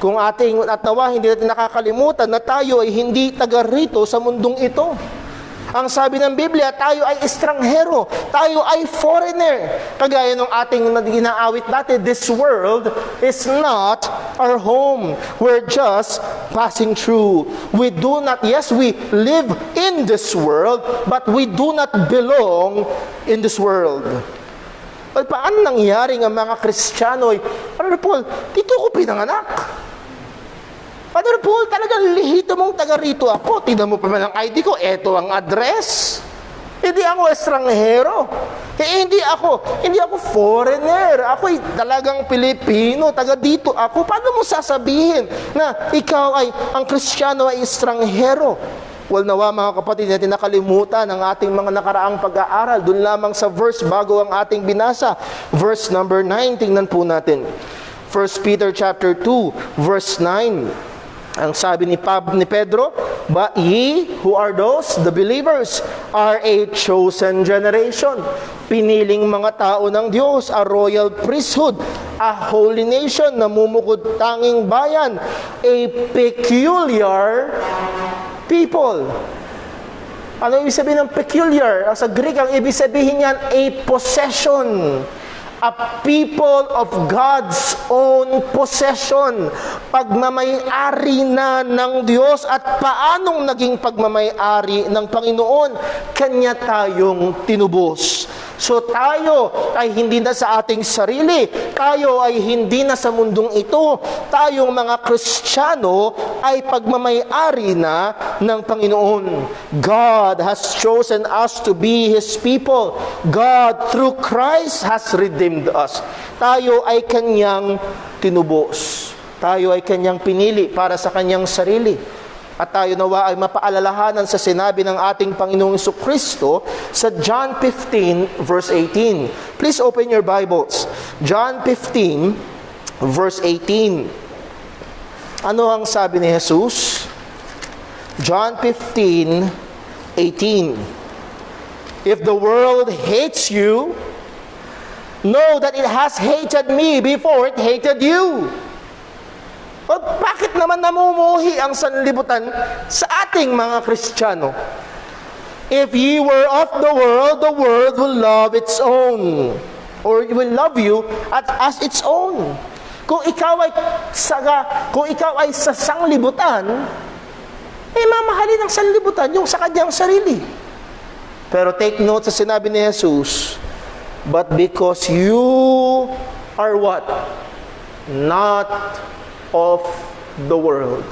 Kung ating at nawa, hindi natin nakakalimutan na tayo ay hindi taga rito sa mundong ito. Ang sabi ng Biblia, tayo ay estranghero, tayo ay foreigner. Kagaya ng ating ginaawit natin, this world is not our home. We're just passing through. We do not, yes, we live in this world, but we do not belong in this world. Well, paano nangyari ng mga Kristiyano ay, Brother Paul, dito ko pinanganak. Brother Paul, talagang lihito mong taga rito ako. Tignan mo pa man ang ID ko, eto ang address. Hindi ako estranghero. Hindi ako foreigner. Ako'y talagang Pilipino, taga dito ako. Paano mo sasabihin na ikaw ay, ang Kristiyano ay estranghero? Well, nawa mga kapatid, natin nakalimutan ang ating mga nakaraang pag-aaral. Doon lamang sa verse bago ang ating binasa. Verse number 9, tingnan po natin. 1 Peter chapter 2, verse 9. Ang sabi ni Pedro, but ye who are those, the believers, are a chosen generation, piniling mga tao ng Diyos, a royal priesthood, a holy nation, namumukod tanging bayan, a peculiar people. Ano ibig sabihin ng peculiar? Sa Greek, ang ibig sabihin niyan, a possession, a people of God's own possession. Pagmamay-ari na ng Diyos. At paanong naging pagmamay-ari ng Panginoon? Kanya tayong tinubos. So tayo ay hindi na sa ating sarili. Tayo ay hindi na sa mundong ito. Tayong mga Kristiyano ay pagmamay-ari na ng Panginoon. God has chosen us to be His people. God, through Christ, has redeemed us. Tayo ay Kanyang tinubos. Tayo ay Kanyang pinili para sa Kanyang sarili. At tayo nawa ay mapaalalahanan sa sinabi ng ating Panginoong Jesucristo sa John 15, verse 18. Please open your Bibles. John 15, verse 18. Ano ang sabi ni Jesus? John 15, 18. If the world hates you, know that it has hated me before it hated you. O bakit naman namumuhi ang sanlibutan sa ating mga Kristiyano? If ye were of the world will love its own. Or will love you as its own. Kung ikaw ay sa sanglibutan, mamahalin ng sanlibutan yung sa kanyang sarili. Pero take note sa sinabi ni Jesus, but because you are what? Not of the world.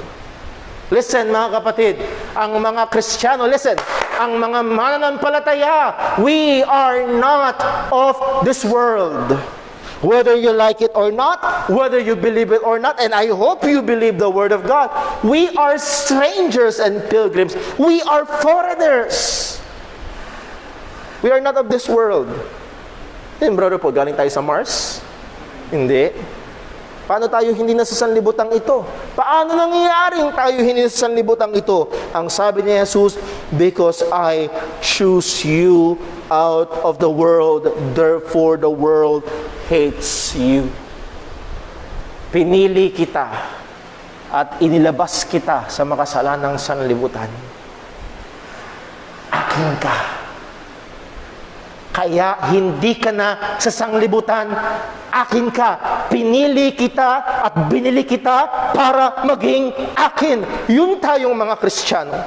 Listen mga kapatid, ang mga Kristiyano, listen, ang mga mananampalataya, we are not of this world. Whether you like it or not, whether you believe it or not, and I hope you believe the Word of God, we are strangers and pilgrims. We are foreigners. We are not of this world. Brother Paul, galing tayo sa Mars? Hindi. Paano tayo hindi na sa sanlibutan ito? Paano nangyayaring tayo hindi sa sanlibutan ito? Ang sabi ni Jesus, because I choose you out of the world, therefore the world hates you. Pinili kita at inilabas kita sa makasalanang sanlibutan. Akin ka. Kaya hindi ka na sa sanglibutan, akin ka. Pinili kita at binili kita para maging akin. Yun tayong mga Kristiyano.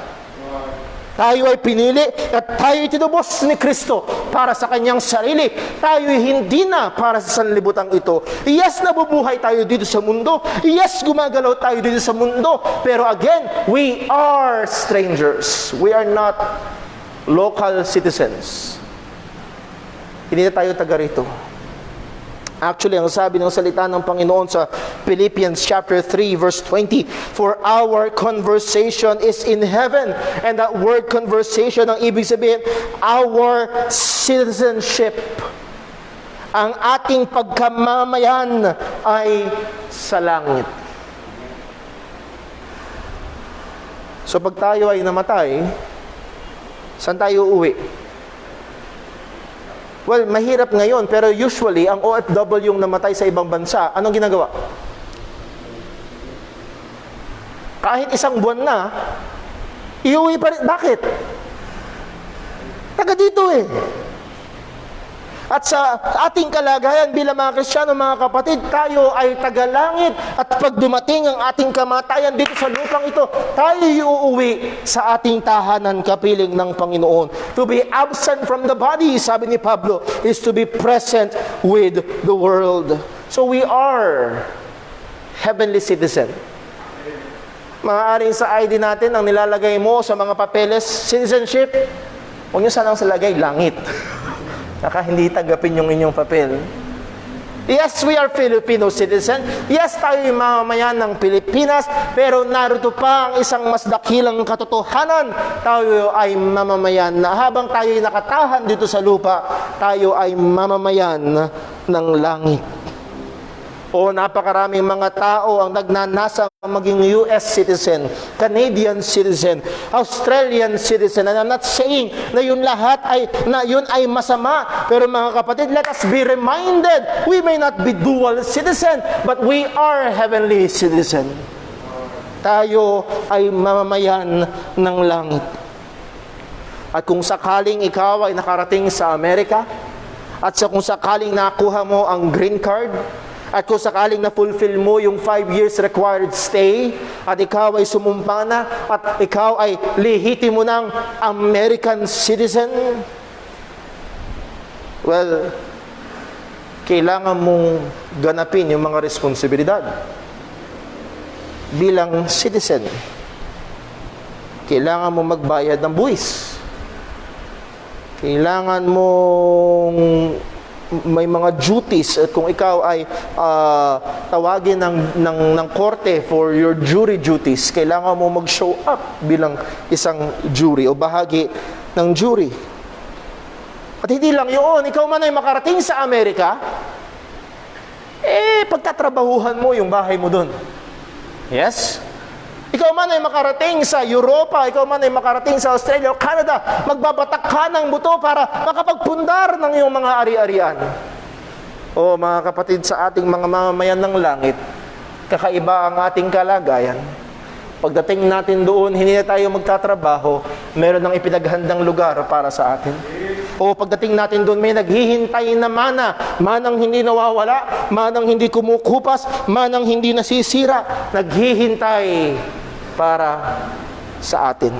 Tayo ay pinili at tayo ay tinubos ni Kristo para sa kanyang sarili. Tayo ay hindi na para sa sanlibutan ito. Yes, nabubuhay tayo dito sa mundo. Yes, gumagalaw tayo dito sa mundo. Pero again, we are strangers. We are not local citizens. Hindi na tayo taga rito. Actually, ang sabi ng salita ng Panginoon sa Philippians chapter 3 verse 20, for our conversation is in heaven. And that word conversation, ang ibig sabihin, our citizenship. Ang ating pagkamamayan ay sa langit. So pag tayo ay namatay, saan tayo uuwi? Well, mahirap ngayon, pero usually, ang OFW yung namatay sa ibang bansa, anong ginagawa? Kahit isang buwan na, iuwi pa rin. Bakit? Taga dito eh. At sa ating kalagayan bilang mga Kristiyano, mga kapatid, tayo ay tagalangit. At pag dumating ang ating kamatayan dito sa lupang ito, tayo iuuwi sa ating tahanan kapiling ng Panginoon. To be absent from the body, sabi ni Pablo, is to be present with the world. So we are heavenly citizen. Maaaring sa ID natin, ang nilalagay mo sa mga papeles, citizenship, huwag nyo sanang salagay, langit. Naka hindi tanggapin yung inyong papel. Yes, we are Filipino citizen. Yes, tayo yung mamamayan ng Pilipinas. Pero narito pa ang isang mas dakilang katotohanan. Tayo ay mamamayan na habang tayo ay nakatahan dito sa lupa, tayo ay mamamayan ng langit. O napakaraming mga tao ang nagnanasa maging US citizen, Canadian citizen, Australian citizen. And I'm not saying na yun ay masama. Pero mga kapatid, let us be reminded, we may not be dual citizen, but we are heavenly citizen. Tayo ay mamamayan ng langit. At kung sakaling ikaw ay nakarating sa Amerika, At sa kung sakaling nakuha mo ang green card, at kung sakaling na-fulfill mo yung 5 years required stay, at ikaw ay sumumpa na, at ikaw ay lehitimo ng American citizen, well, kailangan mong ganapin yung mga responsibilidad bilang citizen. Kailangan mo magbayad ng buwis. Kailangan mong may mga duties at kung ikaw ay tawagin ng korte for your jury duties, kailangan mo mag-show up bilang isang jury o bahagi ng jury. At hindi lang yun, ikaw man ay makarating sa Amerika, pagtatrabahuhan mo yung bahay mo dun. Yes? Ikaw man ay makarating sa Europa, ikaw man ay makarating sa Australia o Canada, magbabatak ka ng buto para makapagpundar ng iyong mga ari-arian. O mga kapatid sa ating mga mamamayan ng langit, kakaiba ang ating kalagayan. Pagdating natin doon, hindi na tayo magtatrabaho, meron ng ipinaghandang lugar para sa atin. O pagdating natin doon, may naghihintay na manang hindi nawawala, manang hindi kumukupas, manang hindi nasisira, naghihintay para sa atin.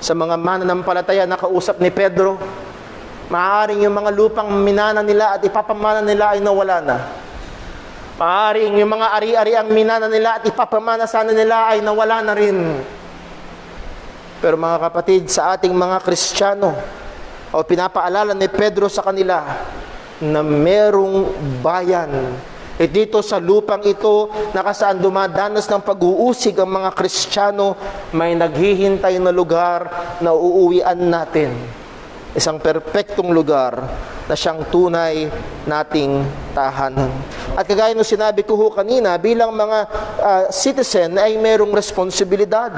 Sa mga mananampalataya na kausap ni Pedro, maaaring yung mga lupang minana nila at ipapamana nila ay nawala na. Maaaring yung mga ari-ari ang minana nila at ipapamana sana nila ay nawala na rin. Pero mga kapatid, sa ating mga Kristiyano, o pinapaalala ni Pedro sa kanila na merong bayan. At dito sa lupang ito, na kasaan dumadanas ng pag-uusig ang mga Kristiyano, may naghihintay na lugar na uuwian natin. Isang perpektong lugar na siyang tunay nating tahanan. At kagaya ng sinabi ko ho kanina, bilang mga citizen ay merong responsibilidad.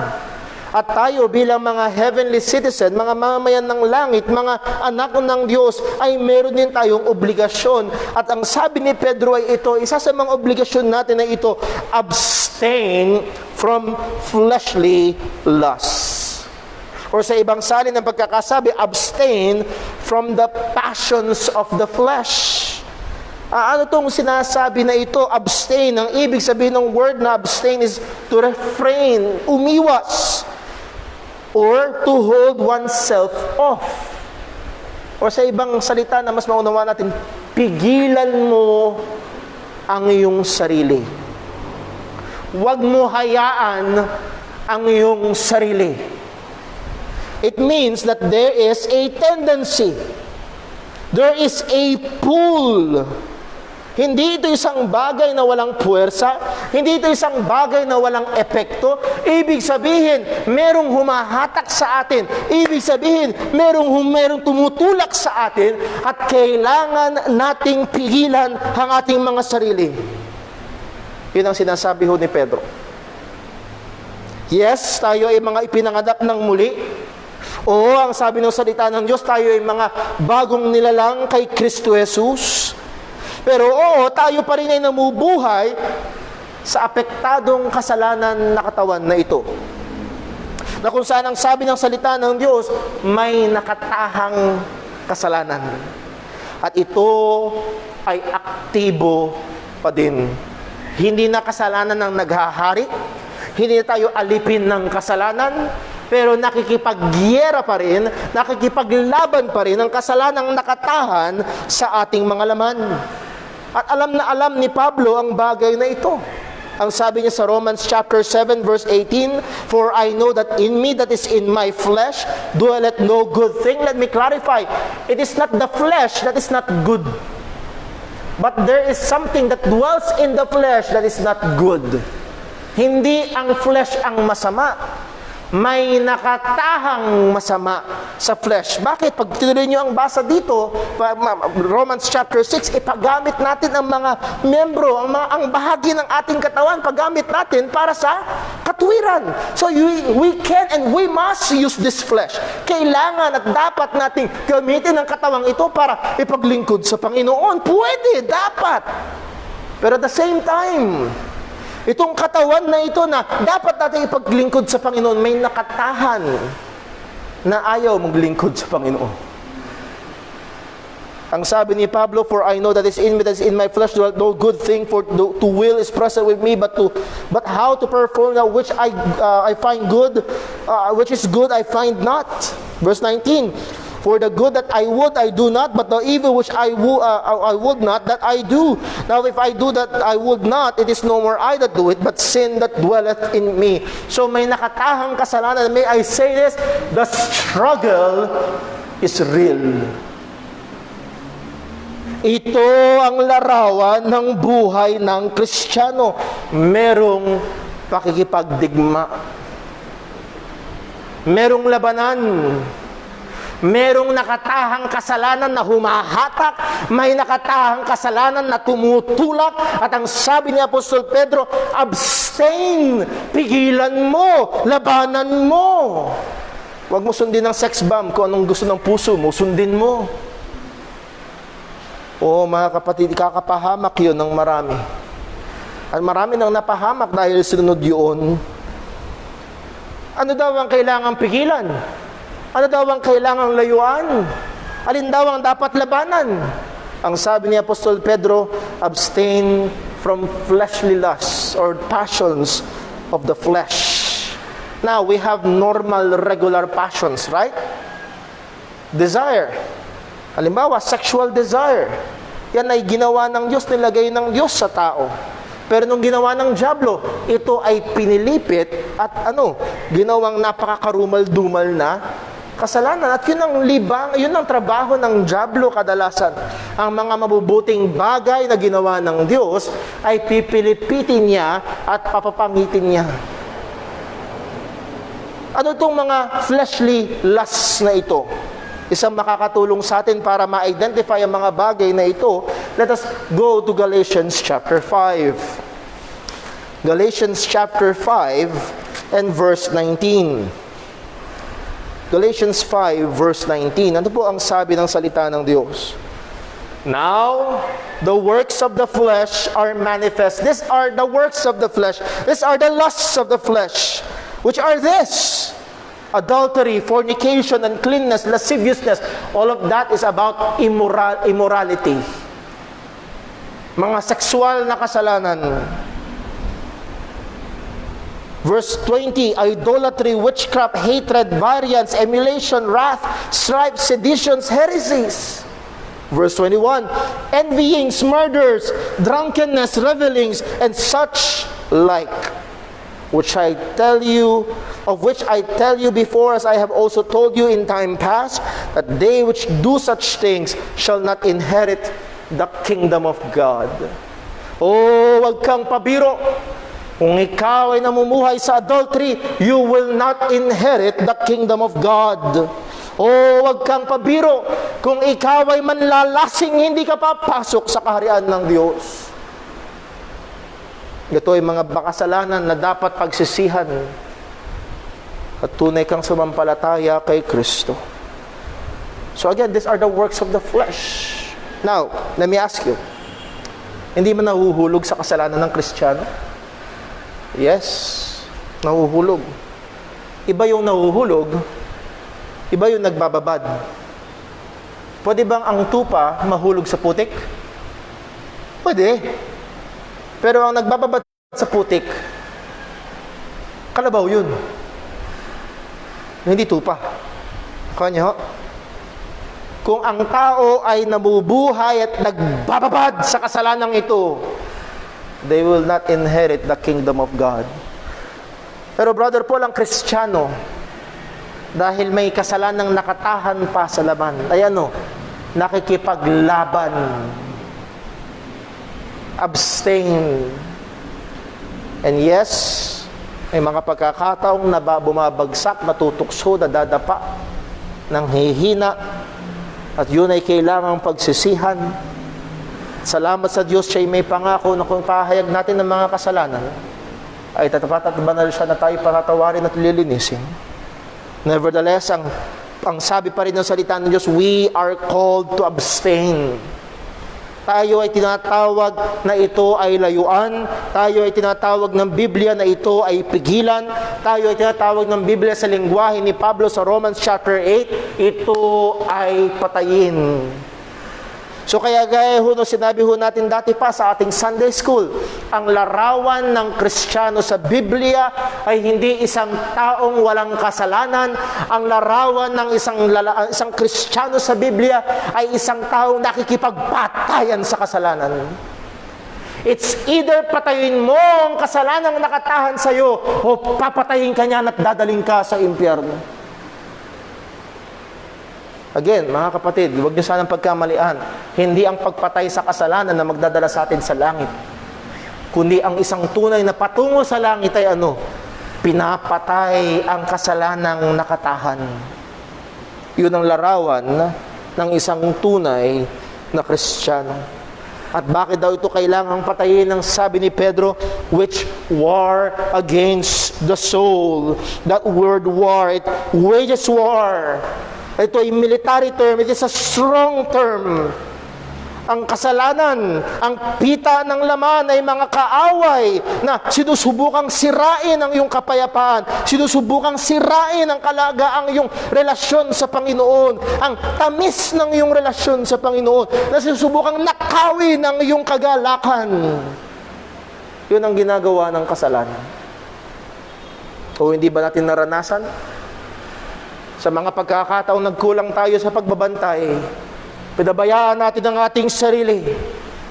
At tayo bilang mga heavenly citizen, mga mamamayan ng langit, mga anak ng Diyos, ay meron din tayong obligasyon. At ang sabi ni Pedro ay ito, isa sa mga obligasyon natin ay ito, abstain from fleshly lusts. Or sa ibang salin ng pagkakasabi, abstain from the passions of the flesh. Ano tong sinasabi na ito? Abstain. Ang ibig sabihin ng word na abstain is to refrain, umiwas, or to hold oneself off. O sa ibang salita na mas maunawa natin, pigilan mo ang iyong sarili. Huwag mo hayaan ang iyong sarili. It means that there is a tendency, there is a pull. Hindi ito isang bagay na walang puwersa, hindi ito isang bagay na walang epekto. Ibig sabihin, merong humahatak sa atin. Ibig sabihin, merong tumutulak sa atin at kailangan nating pigilan ang ating mga sarili. Yun ang sinasabi ho ni Pedro. Yes, tayo ay mga ipinanganak ng muli. Oo, ang sabi ng salita ng Diyos, tayo ay mga bagong nilalang kay Kristo Jesus. Pero oo, tayo pa rin ay namubuhay sa apektadong kasalanan na katawan na ito. Na kung saan ang sabi ng salita ng Diyos, may nakatahang kasalanan. At ito ay aktibo pa din. Hindi na kasalanan ng naghahari, hindi tayo alipin ng kasalanan, pero nakikipagyera pa rin, nakikipaglaban pa rin ang kasalanang nakatahan sa ating mga laman. At alam na alam ni Pablo ang bagay na ito. Ang sabi niya sa Romans chapter 7 verse 18, "For I know that in me that is in my flesh dwelleth no good thing." Let me clarify. It is not the flesh that is not good. But there is something that dwells in the flesh that is not good. Hindi ang flesh ang masama. May nakatahang masama sa flesh. Bakit? Pag tinuloy nyo ang basa dito, Romans chapter 6, ipagamit natin ang mga membro, ang bahagi ng ating katawan, paggamit natin para sa katuwiran. So we can and we must use this flesh. Kailangan at dapat nating gamitin ang katawang ito para ipaglingkod sa Panginoon. Pwede, dapat. Pero at the same time, itong katawan na ito na dapat natin ipaglingkod sa Panginoon, may nakatahan. na ayaw maglingkod sa Panginoon. Ang sabi ni Pablo, for I know that is in me, that is in my flesh, no good thing for to will is present with me, but how to perform that which I find good, which is good I find not. Verse 19, for the good that I would, I do not, but the evil which I would not, that I do. Now if I do that I would not, it is no more I that do it, but sin that dwelleth in me. So may nakatahang kasalanan. May I say this, the struggle is real. Ito ang larawan ng buhay ng Kristiyano. Merong pakikipagdigma. Merong labanan. Merong nakatahang kasalanan na humahatak. May nakatahang kasalanan na tumutulak. At ang sabi ni Apostol Pedro, abstain! Pigilan mo! Labanan mo! Huwag mo sundin ng sex bomb kung anong gusto ng puso mo. Sundin mo. Oo, mga kapatid, kakapahamak yun ng marami. At marami nang napahamak dahil sinunod yun. Ano daw ang kailangang pigilan? Ano daw ang kailangang layuan? Alin daw ang dapat labanan? Ang sabi ni Apostol Pedro, abstain from fleshly lusts or passions of the flesh. Now, we have normal, regular passions, right? Desire. Halimbawa, sexual desire. Yan ay ginawa ng Diyos, nilagay ng Diyos sa tao. Pero nung ginawa ng dyablo, ito ay pinilipit at ginawang napakakarumal-dumal na kasalanan. At yun ang libang, yun ang trabaho ng dyablo kadalasan. Ang mga mabubuting bagay na ginawa ng Diyos ay pipilipitin niya at papapangitin niya. Ano itong mga fleshly lusts na ito? Isang makakatulong sa atin para ma-identify ang mga bagay na ito. Let us go to Galatians chapter 5. Galatians chapter 5 and verse 19. Galatians 5 verse 19. Ano po ang sabi ng salita ng Diyos? Now, the works of the flesh are manifest. These are the works of the flesh. These are the lusts of the flesh. Which are this? Adultery, fornication, uncleanness, lasciviousness. All of that is about immorality. Mga sexual na kasalanan. Verse 20, idolatry, witchcraft, hatred, variance, emulation, wrath, strife, seditions, heresies. Verse 21, envyings, murders, drunkenness, revelings, and such like. Of which I tell you before, as I have also told you in time past, that they which do such things shall not inherit the kingdom of God. Oh, wag kang pabiro. Kung ikaw ay namumuhay sa adultery, you will not inherit the kingdom of God. Oh, wag kang pabiro. Kung ikaw ay manlalasing, hindi ka papasok sa kaharian ng Diyos. Ito ay mga makasalanan na dapat pagsisihan at tunay kang sumampalataya kay Kristo. So again, these are the works of the flesh. Now, let me ask you, hindi mo nahuhulog sa kasalanan ng Kristiyano? Yes, nahuhulog. Iba yung nahuhulog, iba yung nagbababad. Pwede bang ang tupa mahulog sa putik? Pwede. Pero ang nagbababad sa putik, kalabaw yun. Hindi tupa. Kanya ho? Kung ang tao ay nabubuhay at nagbababad sa kasalanang ito, they will not inherit the kingdom of God. Pero Brother Paul, ang Kristiyano, dahil may kasalanang nakatahan pa sa laban, ay nakikipaglaban. Abstain. And yes, may mga pagkakataong na bumabagsak, natutukso, nadadapa, nang hihina, at yun ay kailangang pagsisihan. Salamat sa Diyos, siya'y may pangako na kung pahayag natin ng mga kasalanan, ay tatapat at banal siya na tayo patatawarin at lilinisin. Nevertheless, ang sabi pa rin ng salita ng Diyos, we are called to abstain. Tayo ay tinatawag na ito ay layuan. Tayo ay tinatawag ng Biblia na ito ay pigilan. Tayo ay tinatawag ng Biblia sa lengguwahe ni Pablo sa Romans chapter 8, ito ay patayin. So kaya gaya ho, sinabi ho natin dati pa sa ating Sunday School, ang larawan ng Kristiyano sa Biblia ay hindi isang taong walang kasalanan. Ang larawan ng isang Kristiyano sa Biblia ay isang taong nakikipagpatayan sa kasalanan. It's either patayin mo ang kasalanang nakatahan sa iyo o papatayin ka niyan at dadaling ka sa impyerno. Again, mga kapatid, huwag niyo sanang pagkamalian. Hindi ang pagpatay sa kasalanan na magdadala sa atin sa langit. Kundi ang isang tunay na patungo sa langit ay ano? Pinapatay ang kasalanang nakatahan. Yun ang larawan ng isang tunay na Kristiyano. At bakit daw ito kailangang patayin ng sabi ni Pedro, which war against the soul. That word war, it wages war. Ito ay military term, it is a strong term. Ang kasalanan, ang pita ng laman ay mga kaaway na sinusubukang sirain ang iyong kapayapaan, sinusubukang sirain ang kalagaang iyong relasyon sa Panginoon, ang tamis ng iyong relasyon sa Panginoon, na sinusubukang nakawin ang iyong kagalakan. Yun ang ginagawa ng kasalanan. O hindi ba natin naranasan? Sa mga pagkakataong nagkulang tayo sa pagbabantay, pinabayaan natin ang ating sarili.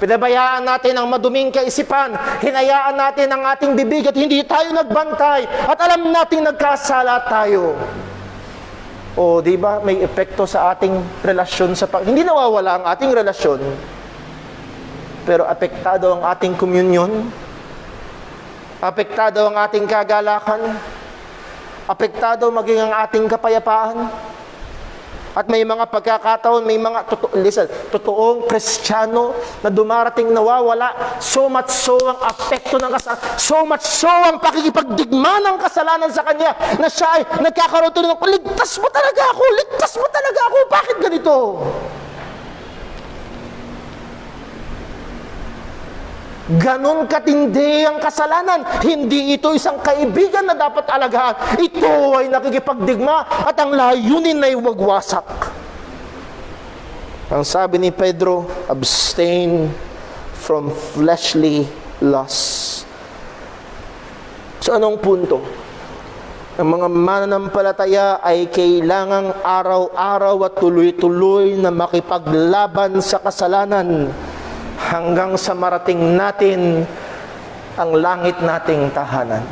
Pinabayaan natin ang maduming kaisipan. Hinayaan natin ang ating bibig at hindi tayo nagbantay. At alam natin nagkasala tayo. O, di ba, may epekto sa ating relasyon sa Panginoon. Hindi nawawala ang ating relasyon. Pero apektado ang ating komunyon. Apektado ang ating kagalakan. Apektado maging ang ating kapayapaan. At may mga pagkakataon, may mga totoong Kristiyano na dumarating nawawala, so much so ang apekto ng kasalanan, so much so ang pakikipagdigma ng kasalanan sa kanya, na siya ay nagkakaroon ng, ligtas mo talaga ako, bakit ganito? Ganon katindi ang kasalanan. Hindi ito isang kaibigan na dapat alagaan. Ito ay nakikipagdigma at ang layunin ay wagwasak. Ang sabi ni Pedro, abstain from fleshly lusts. So anong punto? Ang mga mananampalataya ay kailangang araw-araw at tuloy-tuloy na makipaglaban sa kasalanan hanggang sa marating natin ang langit nating tahanan.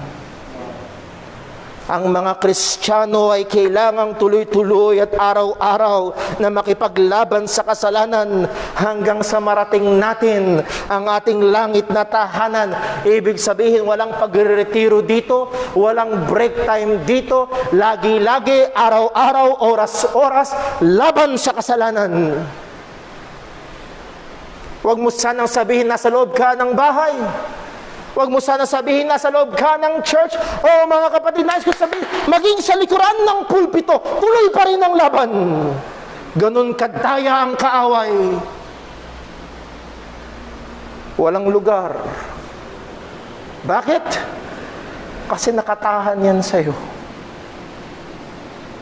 Ang mga Kristiyano ay kailangang tuloy-tuloy at araw-araw na makipaglaban sa kasalanan hanggang sa marating natin ang ating langit na tahanan. Ibig sabihin, walang pagre-retiro dito, walang break time dito, lagi-lagi, araw-araw, oras-oras, laban sa kasalanan. Huwag mo sanang sabihin nasa loob ka ng bahay. Huwag mo sanang sabihin nasa loob ka ng church. O mga kapatid, nais ko sabihin, maging sa likuran ng pulpito, tuloy pa rin ang laban. Ganun kadaya ang kaaway. Walang lugar. Bakit? Kasi nakatahan yan sa'yo.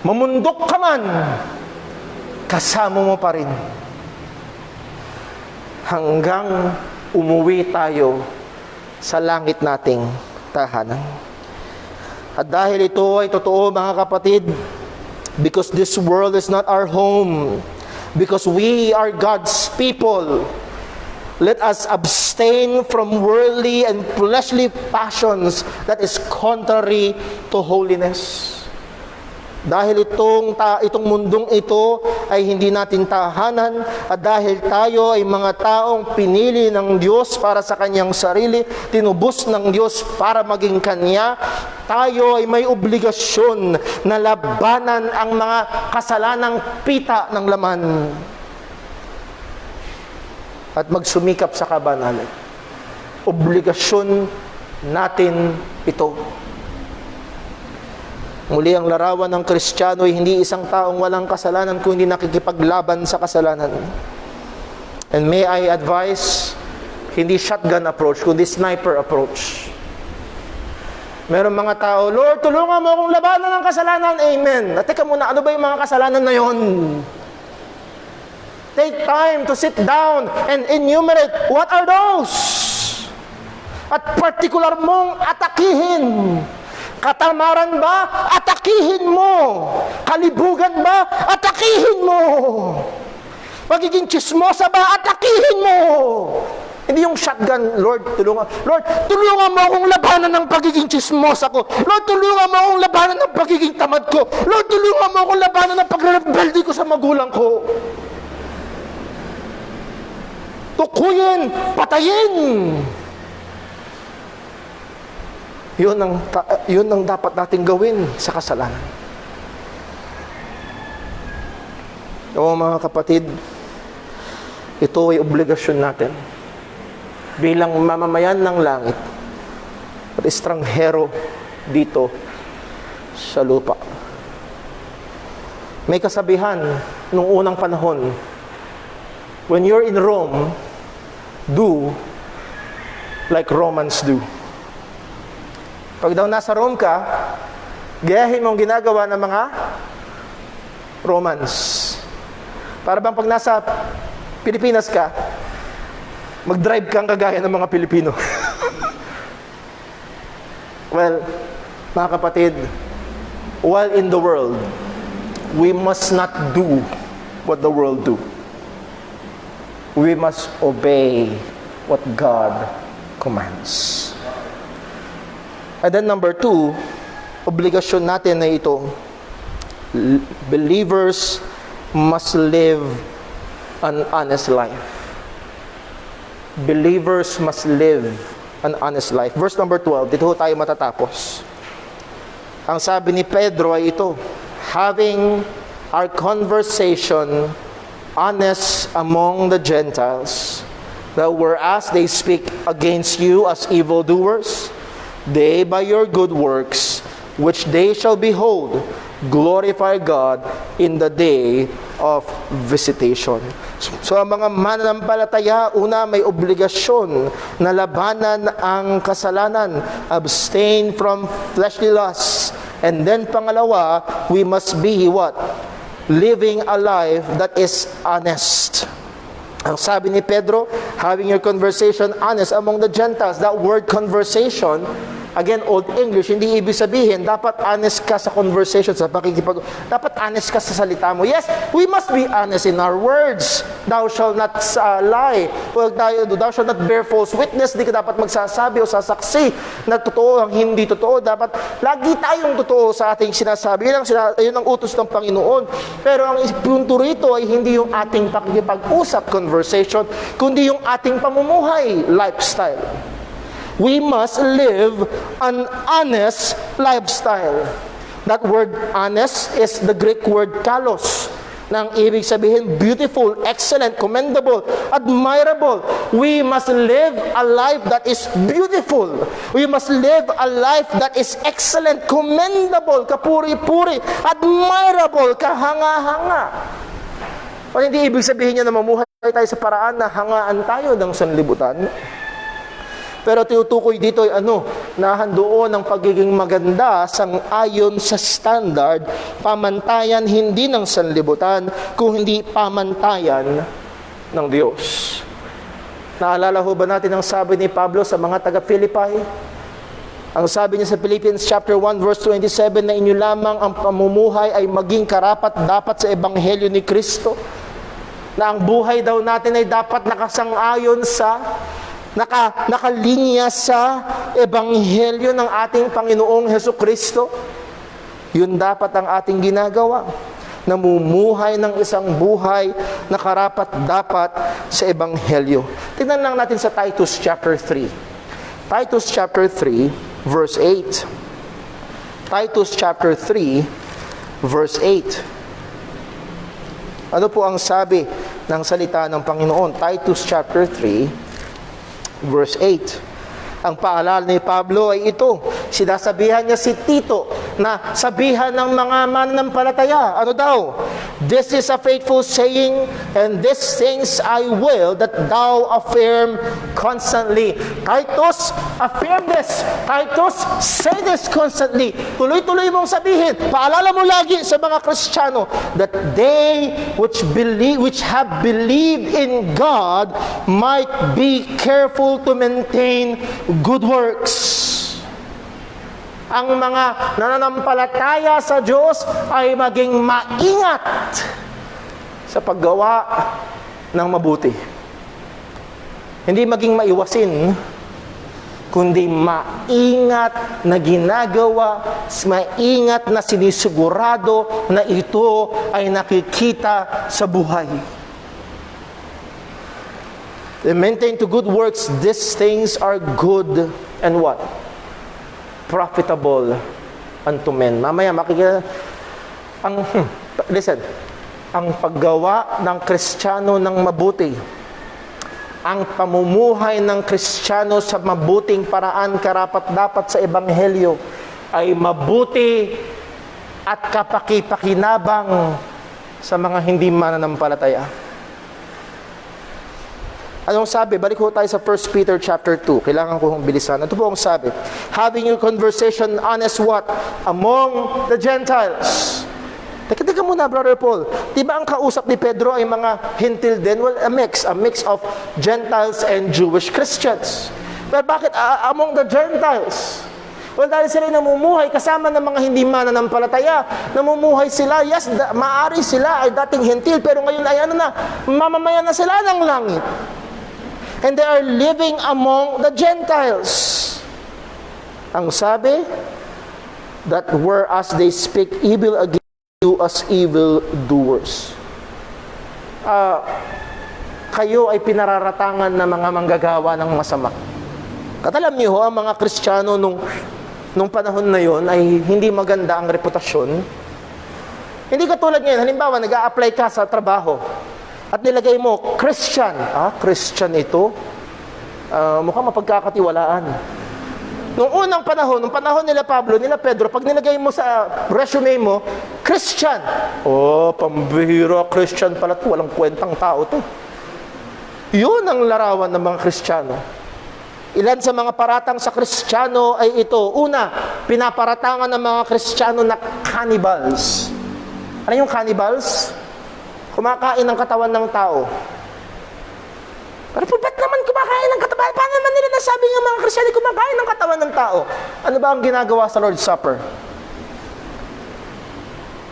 Mamundok ka man, kasama mo pa rin. Hanggang umuwi tayo sa langit nating tahanan. At dahil ito ay totoo, mga kapatid, because this world is not our home, because we are God's people, let us abstain from worldly and fleshly passions that is contrary to holiness. Dahil itong mundong ito ay hindi natin tahanan, at dahil tayo ay mga taong pinili ng Diyos para sa kanyang sarili, tinubos ng Diyos para maging kanya, tayo ay may obligasyon na labanan ang mga kasalanang pita ng laman at magsumikap sa kabanalan. Obligasyon natin ito. Muli, ang larawan ng Kristiyano ay hindi isang taong walang kasalanan, kundi nakikipaglaban sa kasalanan. And may I advise, hindi shotgun approach, kundi sniper approach. Meron mga tao, Lord, tulungan mo akong labanan ng kasalanan. Amen. At teka muna, ano ba yung mga kasalanan na yon? Take time to sit down and enumerate what are those. At particular mong atakihin. Katamaran ba? Atakihin mo. Kalibugan ba? Atakihin mo. Pagiging chismosa ba? Atakihin mo. Hindi yung shotgun, Lord, tulungan. Lord, tulungan mo akong labanan ng pagiging chismosa ko. Lord, tulungan mo akong labanan ng pagiging tamad ko. Lord, tulungan mo akong labanan ng pagre-rebelde ko sa magulang ko. Tukuyin, patayin. Yun ang dapat nating gawin sa kasalanan. Oo mga kapatid, ito ay obligasyon natin bilang mamamayan ng langit at estranghero dito sa lupa. May kasabihan nung unang panahon, when you're in Rome, do like Romans do. Pag daw nasa Rome ka, gayahin mo ang ginagawa ng mga Romans. Para bang pag nasa Pilipinas ka, mag-drive kang kagaya ng mga Pilipino. Well, mga kapatid, while in the world, we must not do what the world do. We must obey what God commands. And then number 2, obligasyon natin na ito, believers must live an honest life. Believers must live an honest life. Verse number 12, dito tayo matatapos. Ang sabi ni Pedro ay ito, having our conversation honest among the Gentiles, that whereas they speak against you as evildoers, they by your good works, which they shall behold, glorify God in the day of visitation. So ang mga mananampalataya, una may obligasyon na labanan ang kasalanan, abstain from fleshly lusts. And then pangalawa, we must be what? Living a life that is honest. Ang sabi ni Pedro, having your conversation honest among the Gentiles. That word conversation, again, Old English, hindi ibig sabihin, dapat honest ka sa conversation, sa dapat honest ka sa salita mo. Yes, we must be honest in our words. Thou shalt not lie. Thou shalt not bear false witness. Di ka dapat magsasabi o sasaksi na totoo ang hindi totoo. Dapat lagi tayong totoo sa ating sinasabi. Yun ang utos ng Panginoon. Pero ang punto rito ay hindi yung ating pakikipag-usap, conversation, kundi yung ating pamumuhay, lifestyle. We must live an honest lifestyle. That word honest is the Greek word kalos. Nang ibig sabihin, beautiful, excellent, commendable, admirable. We must live a life that is beautiful. We must live a life that is excellent, commendable, kapuri-puri, admirable, kahanga-hanga. O hindi ibig sabihin niya na mamuhay tayo sa paraan na hangaan tayo ng sanlibutan. Pero tinutukoy dito ay nahandoon ang pagiging maganda sang-ayon sa standard, pamantayan hindi ng sanlibutan, kung hindi pamantayan ng Diyos. Naalala ho ba natin ang sabi ni Pablo sa mga taga-Philippi? Ang sabi niya sa Philippians chapter 1 verse 27 na inyo lamang ang pamumuhay ay maging karapat-dapat sa ebanghelyo ni Kristo. Na ang buhay daw natin ay dapat nakasang-ayon sa nakalinya sa ebanghelyo ng ating Panginoong Hesukristo. Yun dapat ang ating ginagawa. Namumuhay ng isang buhay na karapat-dapat sa ebanghelyo. Tingnan lang natin sa Titus chapter 3. Titus chapter 3 verse 8. Titus chapter 3 verse 8. Ano po ang sabi ng salita ng Panginoon? Titus chapter 3 verse 8. Ang paalala ni Pablo ay ito. Sinasabihan niya si Tito na sabihan ng mga mananampalataya. Ano daw? This is a faithful saying, and these things I will that thou affirm constantly. Titus, affirm this. Titus, say this constantly. Tuloy-tuloy mong sabihin. Paalala mo lagi sa mga Kristiyano that they which have believed in God might be careful to maintain good works. Ang mga nananampalataya sa Diyos ay maging maingat sa paggawa ng mabuti. Hindi maging maiwasin, kundi maingat na ginagawa, maingat na sinisigurado na ito ay nakikita sa buhay. They maintain to good works, these things are good and what? Profitable unto men. Mamaya makikita listen, ang paggawa ng Kristiyano ng mabuti, ang pamumuhay ng Kristiyano sa mabuting paraan karapat-dapat sa Ebanghelyo ay mabuti at kapaki-pakinabang sa mga hindi mananampalataya. Anong sabi? Balik ko tayo sa 1 Peter chapter 2. Kailangan ko hong bilisan. Ito po ang sabi. Having your conversation honest what? Among the Gentiles. Teka muna, Brother Paul. Di ba ang kausap ni Pedro ay mga hintil din? Well, a mix of Gentiles and Jewish Christians. Pero bakit among the Gentiles? Well, dahil sila namumuhay kasama ng mga hindi mananampalataya. Namumuhay sila, yes, maaari sila ay dating hintil, pero ngayon ay mamamayan na sila ng langit. And they are living among the Gentiles. Ang sabi, that whereas they speak evil against you as evil doers. Kayo ay pinararatangan ng mga manggagawa ng masama. At alam niyo ang mga Kristiyano nung panahon na yon ay hindi maganda ang reputasyon. Hindi katulad ngayon, halimbawa nag-a-apply ka sa trabaho at nilagay mo, Christian. Christian ito. Mukhang mapagkakatiwalaan. Nung unang panahon, nung panahon nila Pablo, nila Pedro, pag nilagay mo sa resume mo, Christian. Pambihira, Christian pala ito. Walang kwentang tao to. Yun ang larawan ng mga Kristiyano. Ilan sa mga paratang sa Kristiyano ay ito. Una, pinaparatangan ng mga Kristiyano na cannibals. Ano yung cannibals? Kumakain ng katawan ng tao. Pero ba't naman kumakain ng katawan? Paano naman nila nasabi ng mga Kristiyano kumakain ng katawan ng tao? Ano ba ang ginagawa sa Lord's Supper?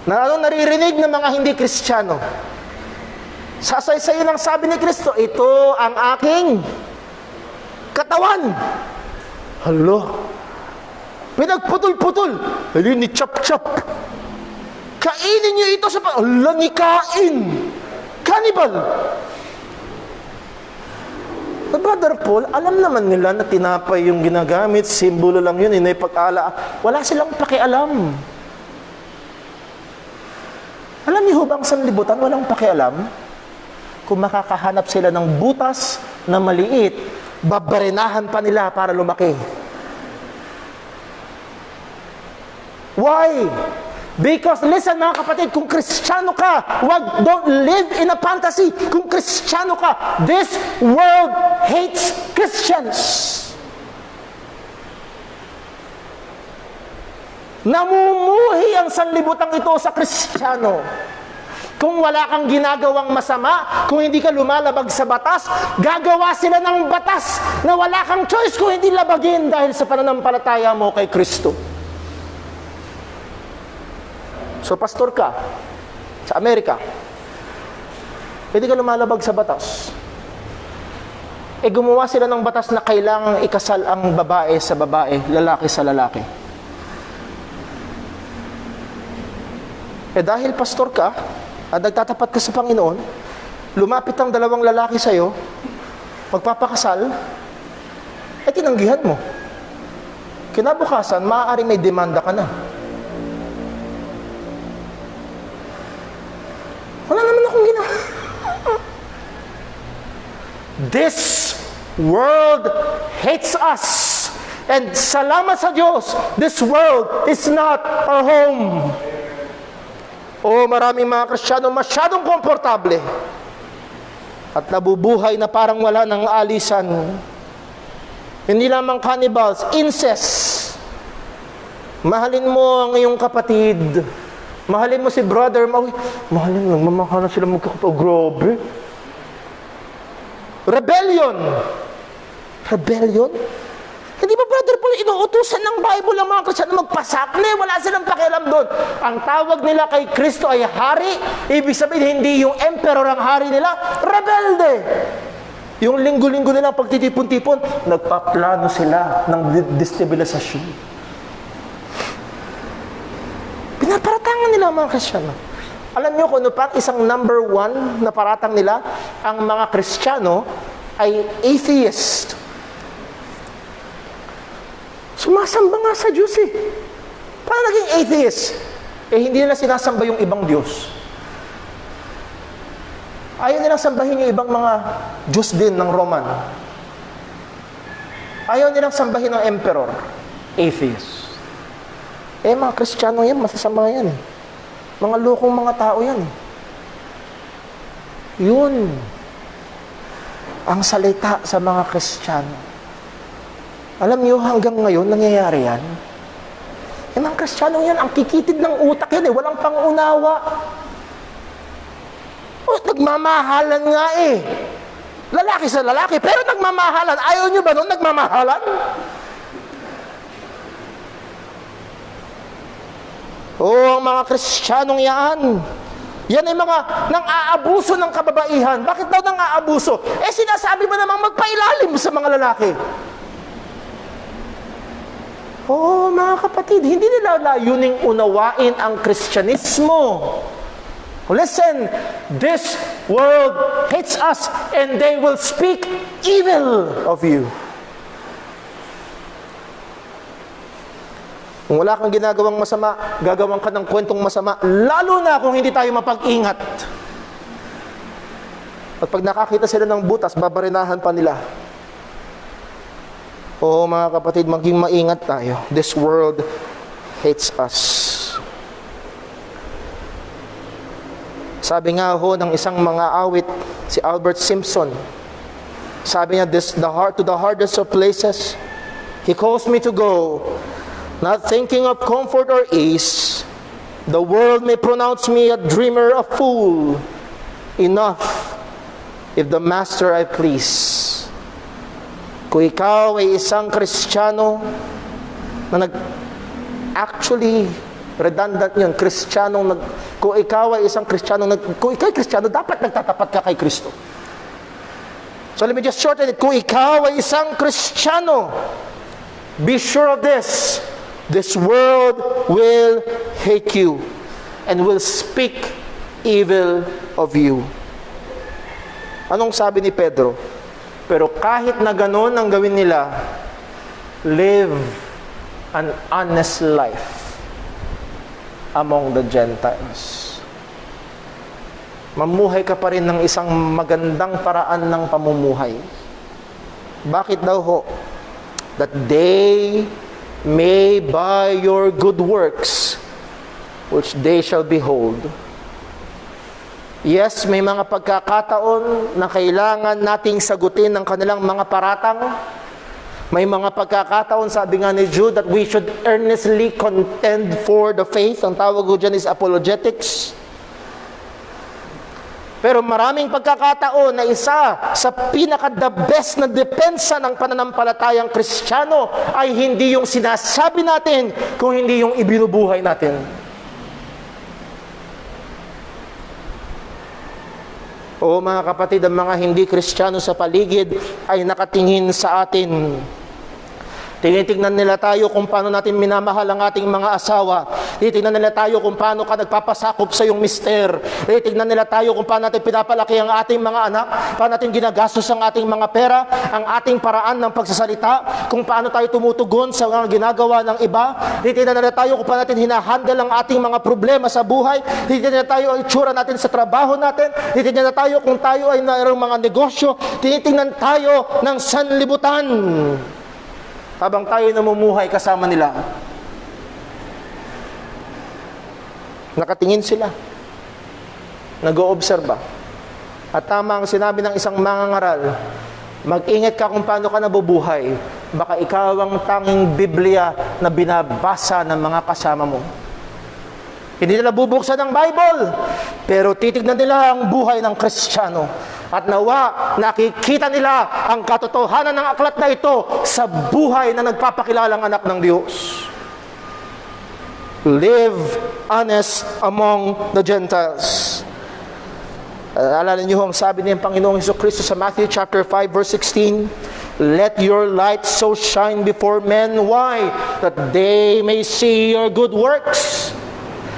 Anong naririnig ng mga hindi Kristiyano? Sasaysayin ang sabi ni Kristo, ito ang aking katawan. Pinagputol-putol. Ni chop-chop. Kainin niyo ito sa ni kain. Cannibal. Brother Paul, alam naman nila na tinapay yung ginagamit, simbolo lang yun, pag-ala. Wala silang pakialam. Alam niyo ba ang sanlibutan, walang pakialam? Kung makakahanap sila ng butas na maliit, babarinahan pa nila para lumaki. Why? Because, listen mga kapatid, kung Kristiyano ka, don't live in a fantasy. Kung Kristiyano ka, this world hates Christians. Namumuhi ang sanlibutan ito sa Kristiyano. Kung wala kang ginagawang masama, kung hindi ka lumalabag sa batas, gagawa sila ng batas na wala kang choice kung hindi labagin dahil sa pananampalataya mo kay Kristo. So, pastor ka sa Amerika, pwede ka lumalabag sa batas. Gumawa sila ng batas na kailangang ikasal ang babae sa babae, lalaki sa lalaki. Dahil pastor ka, at nagtatapat ka sa Panginoon, lumapit ang dalawang lalaki sa'yo, magpapakasal, tinanggihan mo. Kinabukasan, maaaring may demanda ka na. Wala naman akong ginawa. This world hates us. And salamat sa Diyos, this world is not our home. O maraming mga Kristiyano masyadong komportable at nabubuhay na parang wala ng alisan. Hindi lamang cannibals, incest. Mahalin mo ang iyong kapatid. Mahalin mo si brother. Mahalin lang, mamahalan sila magkakapatid. Oh, grabe. Rebellion. Rebellion? Hindi ba, Brother Paul, inuutusan ng Bible ang mga Kristiyano magpasakli? Wala silang pakialam doon. Ang tawag nila kay Kristo ay hari. Ibig sabihin, hindi yung emperor ang hari nila. Rebelde. Yung linggo-linggo nilang pagtitipon-tipon, nagpaplano sila ng destabilisasyon. Pinaparatangan nila ang mga Kristiyano. Alam niyo kung ano pa, isang number 1 na paratang nila, ang mga Kristiyano ay atheist. Sumasamba nga sa Diyos eh. Paano naging atheist? Eh hindi nila sinasamba yung ibang Diyos. Ayaw nilang sambahin yung ibang mga Diyos din ng Roman. Ayaw nilang sambahin ng emperor. Atheist. Eh mga Kristiyano yan, masasama yan eh. Mga lokong mga tao yan eh. Yun ang salita sa mga Kristiyano. Alam niyo, hanggang ngayon, nangyayari yan. Yung mga Kristiyano yan, ang kikitid ng utak yan eh, walang pangunawa. O, nagmamahalan nga eh. Lalaki sa lalaki, pero nagmamahalan. Ayaw niyo ba nun, nagmamahalan? O, ang mga Kristiyanong yan, yan ay mga nang-aabuso ng kababaihan. Bakit daw nang-aabuso? Eh, sinasabi mo namang magpailalim sa mga lalaki. Oo, mga kapatid, hindi nila layuning unawain ang Kristyanismo. Listen, this world hates us and they will speak evil of you. Kung wala kang ginagawang masama, gagawan ka ng kwentong masama, lalo na kung hindi tayo mapag-ingat. At pag nakakita sila ng butas, babarinahan pa nila. Oo, mga kapatid, maging maingat tayo. This world hates us. Sabi nga ho ng isang mga awit, si Albert Simpson, sabi niya, to the hardest of places, He calls me to go, not thinking of comfort or ease. The world may pronounce me a dreamer, a fool. Enough, if the Master I please. Kung ikaw ay isang Kristiyano na actually, redundant yun, kung ikaw ay isang Kristiyano, kung ikaw ay Kristiyano, dapat nagtatapat ka kay Kristo. So let me just shorten it. Kung ikaw ay isang Kristiyano, be sure of this. This world will hate you and will speak evil of you. Anong sabi ni Pedro? Pero kahit na gano'n ang gawin nila, live an honest life among the Gentiles. Mamuhay ka pa rin ng isang magandang paraan ng pamumuhay. Bakit daw ho? That they may by your good works, which they shall behold. Yes, may mga pagkakataon na kailangan nating sagutin ng kanilang mga paratang. May mga pagkakataon, sabi nga ni Jude, that we should earnestly contend for the faith. Ang tawag ko dyan is apologetics. Pero maraming pagkakataon na isa sa pinaka-the best na depensa ng pananampalatayang Kristiyano ay hindi yung sinasabi natin, kung hindi yung ibinubuhay natin. O mga kapatid, ang mga hindi Kristiyano sa paligid ay nakatingin sa atin. Tinitingnan nila tayo kung paano natin minamahal ang ating mga asawa. Tinitingnan nila tayo kung paano ka nagpapasakop sa iyong mister. Tinitingnan nila tayo kung paano natin pinapalaki ang ating mga anak, paano natin ginagastos ang ating mga pera, ang ating paraan ng pagsasalita, kung paano tayo tumutugon sa mga ginagawa ng iba. Tinitingnan nila tayo kung paano natin hinahandle ang ating mga problema sa buhay. Tinitingnan nila tayo ang itsura natin sa trabaho natin. Tinitingnan nila tayo kung tayo ay mayroong mga negosyo. Tinitingnan tayo ng sanlibutan habang tayo namumuhay kasama nila. Nakatingin sila. nag-oobserba. At tama ang sinabi ng isang mangangaral, mag-ingat ka kung paano ka nabubuhay. Baka ikaw ang tanging Biblia na binabasa ng mga kasama mo. Hindi nila bubuksan ang Bible, pero titignan nila ang buhay ng Kristiyano. At nawa, nakikita nila ang katotohanan ng aklat na ito sa buhay na nagpapakilalang anak ng Diyos. Live honest among the Gentiles. Alala niyo ang sabi ng Panginoong Hesukristo sa Matthew chapter 5 verse 16, let your light so shine before men. Why? That they may see your good works.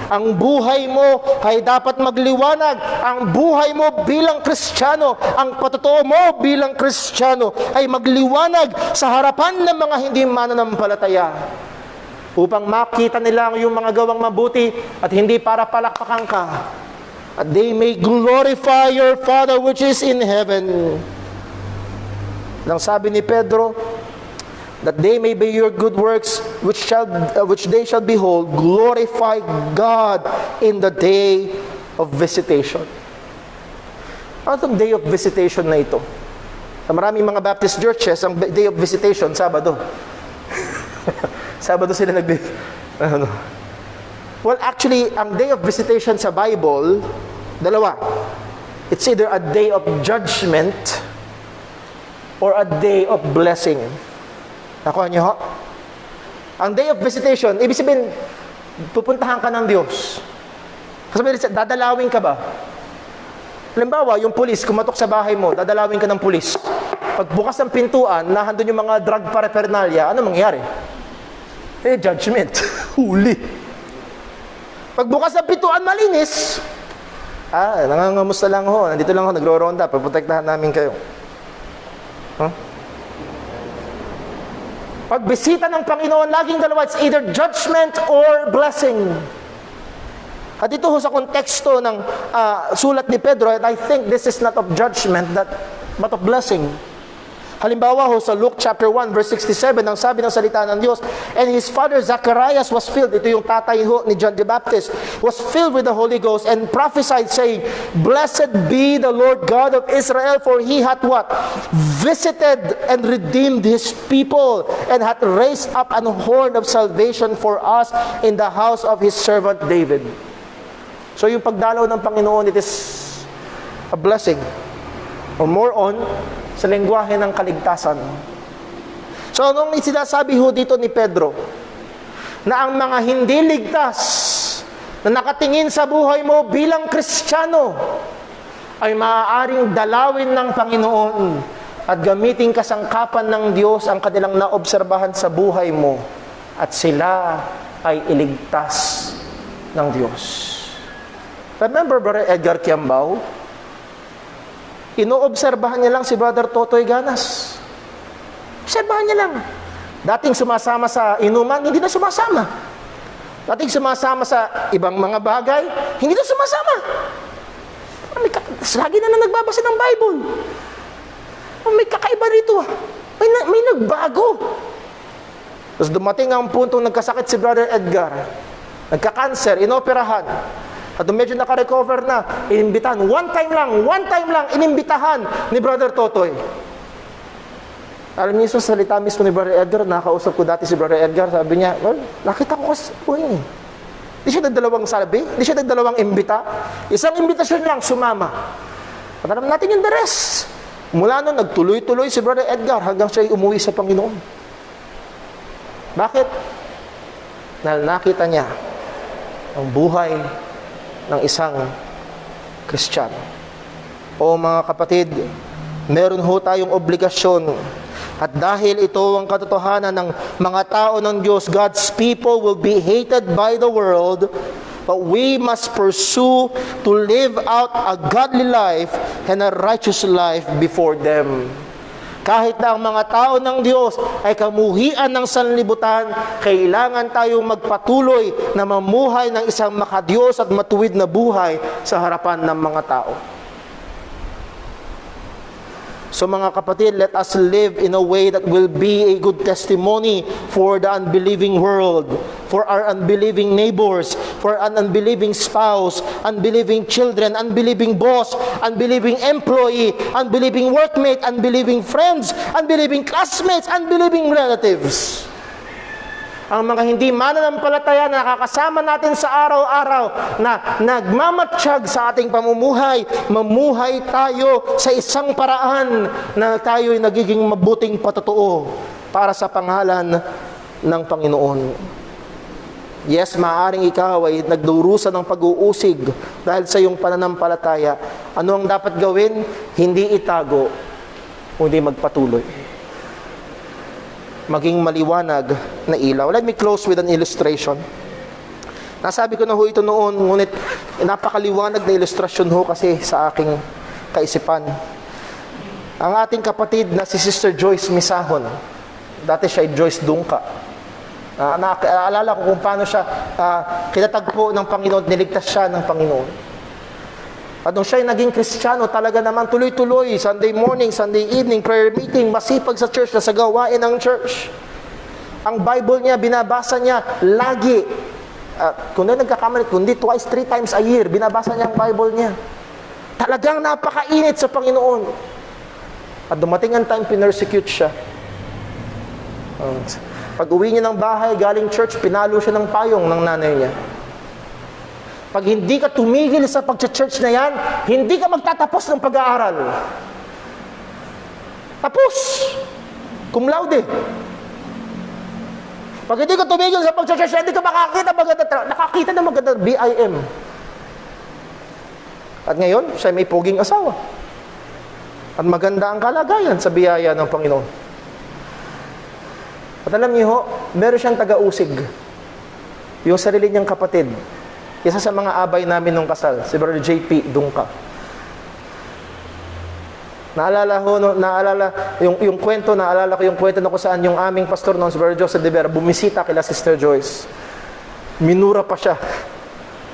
Ang buhay mo ay dapat magliwanag. Ang buhay mo bilang Kristiyano, ang patotoo mo bilang Kristiyano ay magliwanag sa harapan ng mga hindi mananampalataya. Upang makita nila yung mga gawang mabuti at hindi para palakpakan ka. At they may glorify your Father which is in heaven. Nang sabi ni Pedro, that they may be your good works which they shall behold, glorify God in the day of visitation. Ano itong day of visitation na ito? Sa maraming mga Baptist churches, ang day of visitation, Sabado. Sabado sila ano. Well, actually, ang day of visitation sa Bible, dalawa. It's either a day of judgment or a day of blessing. Nakuha niyo ho? Ang day of visitation, ibig sabihin, pupuntahan ka ng Diyos. Kasi dadalawin ka ba? Halimbawa, yung pulis, kumatok sa bahay mo, dadalawin ka ng pulis. Pagbukas ng pintuan, nahandun yung mga drug paraphernalia, ano mangyayari? Judgment. Huli. Pagbukas ng pintuan, malinis. Nangangamusta lang ho. Nandito lang ho, nagro-ronda. Paprotektahan namin kayo. Huh? Pagbisita ng Panginoon, laging dalawa, it's either judgment or blessing. At ito ho sa konteksto ng sulat ni Pedro, and I think this is not of judgment, but of blessing. Halimbawa ho sa Luke chapter 1 verse 67, ang sabi ng salita ng Diyos, and his father Zacharias was filled, ito yung tatay ho ni John the Baptist, was filled with the Holy Ghost and prophesied saying, blessed be the Lord God of Israel, for he hath what? Visited and redeemed his people, and hath raised up an horn of salvation for us in the house of his servant David. So yung pagdalaw ng Panginoon, it is a blessing. Or more on, sa lengguwahe ng kaligtasan. So, anong sinasabi ho dito ni Pedro? Na ang mga hindi ligtas na nakatingin sa buhay mo bilang Kristiyano ay maaaring dalawin ng Panginoon at gamitin kasangkapan ng Diyos ang kanilang naobserbahan sa buhay mo at sila ay iligtas ng Diyos. Remember Brother Edgar Kiambao? Inoobserbahan niya lang si Brother Totoy Ganas. Obserbahan niya lang. Dating sumasama sa inuman, hindi na sumasama. Dating sumasama sa ibang mga bagay, hindi na sumasama. Lagi na nagbabasa ng Bible. May kakaiba rito. May nagbago. Tapos dumating ang puntong nagkasakit si Brother Edgar. Nagka-cancer, inoperahan. At medyo naka-recover na, inimbitahan. One time lang, inimbitahan ni Brother Totoy. Alam niyo, sa salita mismo ni Brother Edgar, nakausap ko dati si Brother Edgar, sabi niya, well, nakita ko kasi, di siya nagdalawang sabi, di siya nagdalawang imbita. Isang imbitasyon lang, sumama. At alam natin yung the rest. Mula nun, nagtuloy-tuloy si Brother Edgar hanggang siya umuwi sa Panginoon. Bakit? Dahil nakita niya ang buhay ng isang Kristiyano. O mga kapatid, meron ho tayong obligasyon. At dahil ito ang katotohanan ng mga tao ng Diyos, God's people will be hated by the world, but we must pursue to live out a godly life and a righteous life before them. Kahit na ang mga tao ng Diyos ay kamuhian ng sanlibutan, kailangan tayong magpatuloy na mamuhay ng isang makadiyos at matuwid na buhay sa harapan ng mga tao. So mga kapatid, let us live in a way that will be a good testimony for the unbelieving world, for our unbelieving neighbors, for an unbelieving spouse, unbelieving children, unbelieving boss, unbelieving employee, unbelieving workmate, unbelieving friends, unbelieving classmates, unbelieving relatives. Ang mga hindi mananampalataya na nakakasama natin sa araw-araw na nagmamatsyag sa ating pamumuhay, mamuhay tayo sa isang paraan na tayo'y nagiging mabuting patotoo para sa pangalan ng Panginoon. Yes, maaaring ikaw ay nagdurusa ng pag-uusig dahil sa iyong pananampalataya. Ano ang dapat gawin? Hindi itago, kundi magpatuloy. Maging maliwanag na ilaw. Let me close with an illustration. Nasabi ko na ho ito noon, ngunit napakaliwanag na ilustrasyon ho kasi sa aking kaisipan. Ang ating kapatid na si Sister Joyce Misahon, dati siya ay Joyce Dungka. Naalala ko kung paano siya kinatagpo ng Panginoon, niligtas siya ng Panginoon. At nung siya ay naging Kristiyano, talaga naman tuloy-tuloy, Sunday morning, Sunday evening, prayer meeting, masipag sa church, na sa gawain ng church. Ang Bible niya, binabasa niya lagi. Kung hindi nagkakamali, kundi twice, 3 times a year, binabasa niya ang Bible niya. Talagang napakainit sa Panginoon. At dumating ang time, pinersecute siya. Pag uwi niya ng bahay, galing church, pinalo siya ng payong ng nanay niya. Pag hindi ka tumigil sa pag-church na yan, hindi ka magtatapos ng pag-aaral. Tapos! Cum laude. Pag hindi ka tumigil sa pag-church, hindi ka nakakita ng maganda BIM. At ngayon, siya may poging asawa. At maganda ang kalagayan sa biyaya ng Panginoon. At alam niyo ho, meron siyang taga-usig. Yung sarili niyang kapatid. Isa sa mga abay namin nung kasal, si Brother JP Dungka. Naalala yung kwento, naalala ko yung kwento na kung saan yung aming pastor noon, si Brother Joseph de Vera, bumisita kila Sister Joyce. Minura pa siya.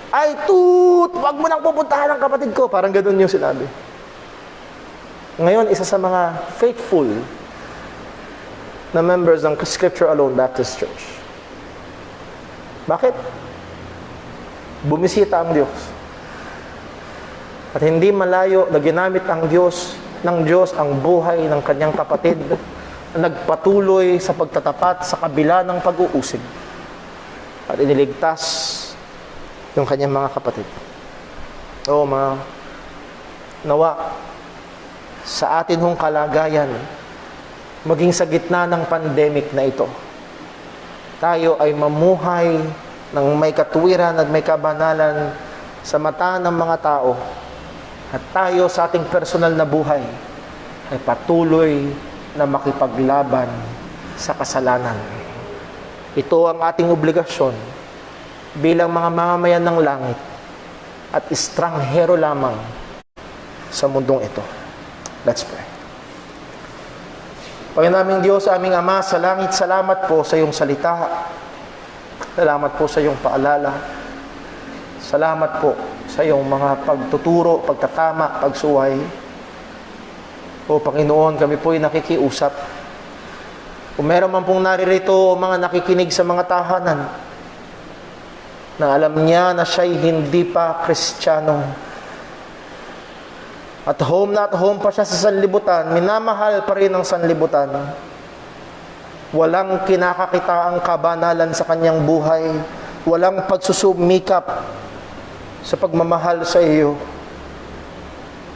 Ay, wag mo nang pupuntahan ang kapatid ko. Parang ganoon yung sinabi. Ngayon, isa sa mga faithful na members ng Scripture Alone Baptist Church. Bakit? Bumisita ang Diyos. At hindi malayo na ginamit ng Diyos ang buhay ng kanyang kapatid na nagpatuloy sa pagtatapat sa kabila ng pag-uusig. At iniligtas yung kanyang mga kapatid. O nawa sa atin hong kalagayan, maging sa gitna ng pandemic na ito, tayo ay mamuhay ng may katuwiran at may kabanalan sa mata ng mga tao, at tayo sa ating personal na buhay ay patuloy na makipaglaban sa kasalanan. Ito ang ating obligasyon bilang mga mamamayan ng langit at estranghero lamang sa mundong ito. Let's pray. Panginoon naming Diyos, aming Ama sa langit, salamat po sa iyong salita. Salamat po sa iyong paalala. Salamat po sa iyong mga pagtuturo, pagtatama, pagsuway. O Panginoon, kami po ay nakikiusap. Kung meron man pong naririto o mga nakikinig sa mga tahanan na alam niya na siya'y hindi pa Kristiyano, at home pa siya sa sanlibutan, minamahal pa rin ang sanlibutan, walang kinakakita ang kabanalan sa kanyang buhay, walang pagsusumikap sa pagmamahal sa iyo.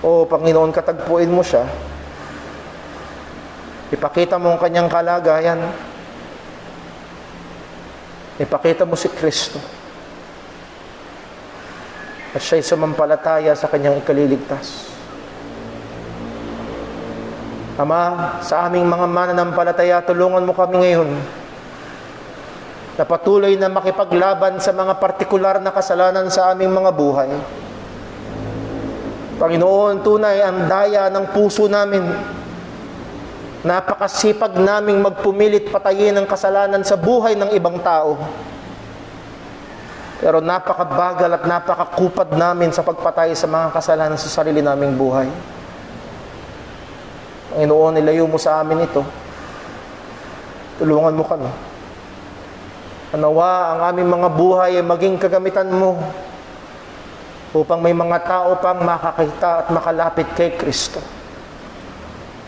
O Panginoon, katagpuin mo siya. Ipakita mo ang kanyang kalagayan. Ipakita mo si Kristo. At siya'y sumampalataya sa kanyang ikaliligtas. Ama, sa aming mga mananampalataya, tulungan mo kami ngayon na patuloy na makipaglaban sa mga partikular na kasalanan sa aming mga buhay. Panginoon, tunay ang daya ng puso namin. Napakasipag naming magpumilit patayin ang kasalanan sa buhay ng ibang tao. Pero napakabagal at napakakupad namin sa pagpatay sa mga kasalanan sa sarili naming buhay. Panginoon, ilayo mo sa amin ito. Tulungan mo kami. Nawa ang aming mga buhay ay maging kagamitan mo upang may mga tao pang makakita at makalapit kay Kristo.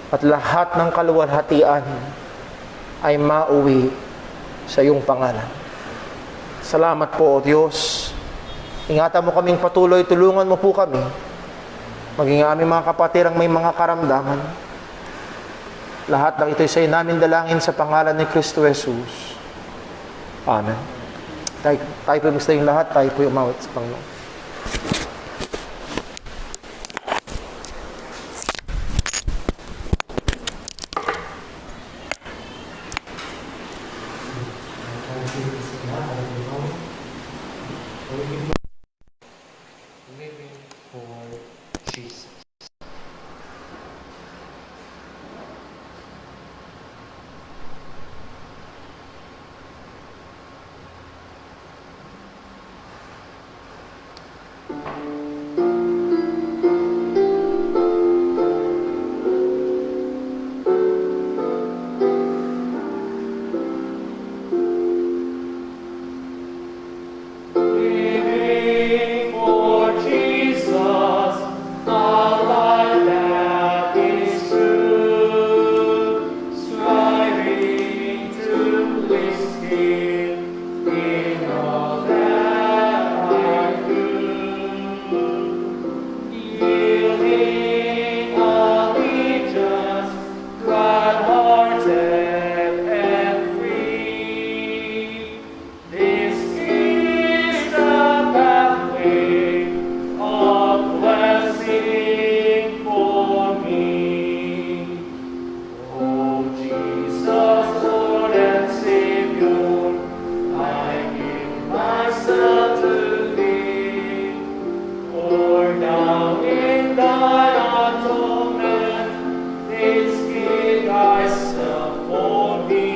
At lahat ng kaluwalhatian ay mauwi sa iyong pangalan. Salamat po, O Diyos. Ingatan mo kaming patuloy, tulungan mo po kami. Maging aming mga kapatid ang may mga karamdaman. Lahat ng ito'y sa namin dalangin sa pangalan ni Kristo Jesus. Amen. Tayo po yung lahat, tayo po yung umawit sa Panginoon. Living for Jesus. Living for Jesus, a life that is true, striving to please Him in all that I do, yielding allegiance, glad-hearted and free. This is the pathway of blessing for me. Oh Jesus, Lord and Savior, I give myself to Thee. For now in Thine atonement, didst give Thyself for me.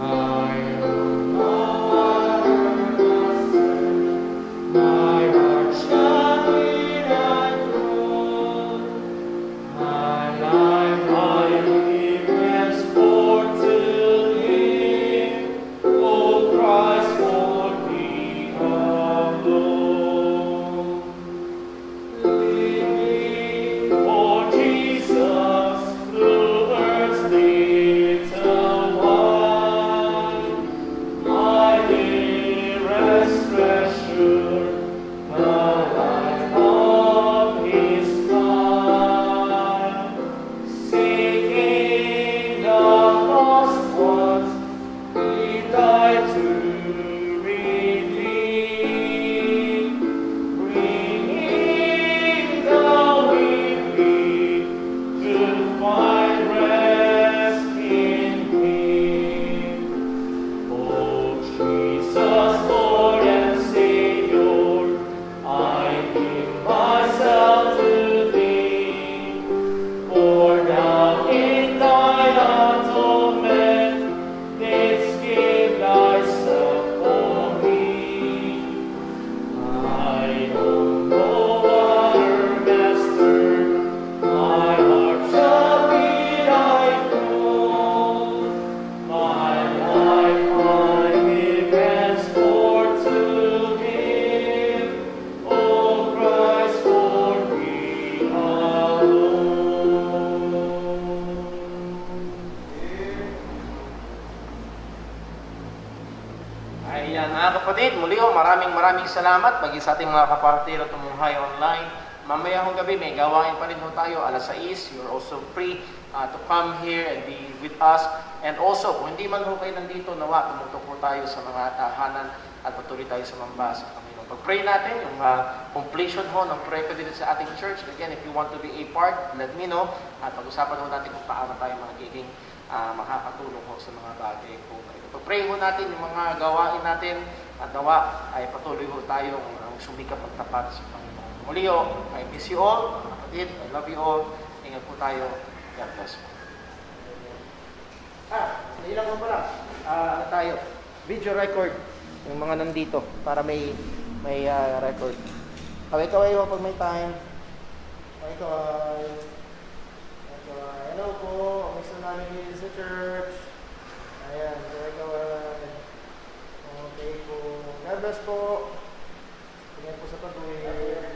I am no other master, my heart shining and true. My life I give henceforth to Him, O Christ, for me alone. Living for Jesus through earth's little one, my dearest treasure, the life of His Son, seeking the lost ones, He died to redeem, bringing the weary to find rest in Him. Oh Jesus, Lord and Savior, I give myself to Thee. For now in Thine atonement, didst give Thyself for me. I own no other master, my heart shall be Thy throne. My life I give henceforth to Him, O Christ, for me alone. Ayan, mga kapatid, muli maraming salamat maging sa ating mga kapatid at tumuhay online. Mamaya hong gabi may gawain pa rin ho tayo, alas 6. You're also free to come here and be with us. And also, kung hindi man ho kayo nandito, nawa, tumutok po tayo sa mga tahanan at patuloy tayo sa mamba sa Panginoon. Pag-pray natin yung completion ho ng proyekto dito sa ating church. Again, if you want to be a part, let me know. At pag-usapan ho natin kung paano tayo magiging makakatulong ho sa mga bagay po. Pag-pray ho natin yung mga gawain natin at nawa ay patuloy ho tayong sumikap at tapat sa Panginoon. Muli ho, I miss you all, mga kapatid. I love you all. Ingat po tayo. God bless po. Ilang mo pala. Ano tayo? Video record. Yung mga nandito para may record. Kaway-kaway mo pag may time. Kaway-kaway. Hello po. Gusto namin dito sa church. Ayan. Kaway-kaway. bless po. Tingnan po sa pag-uwi.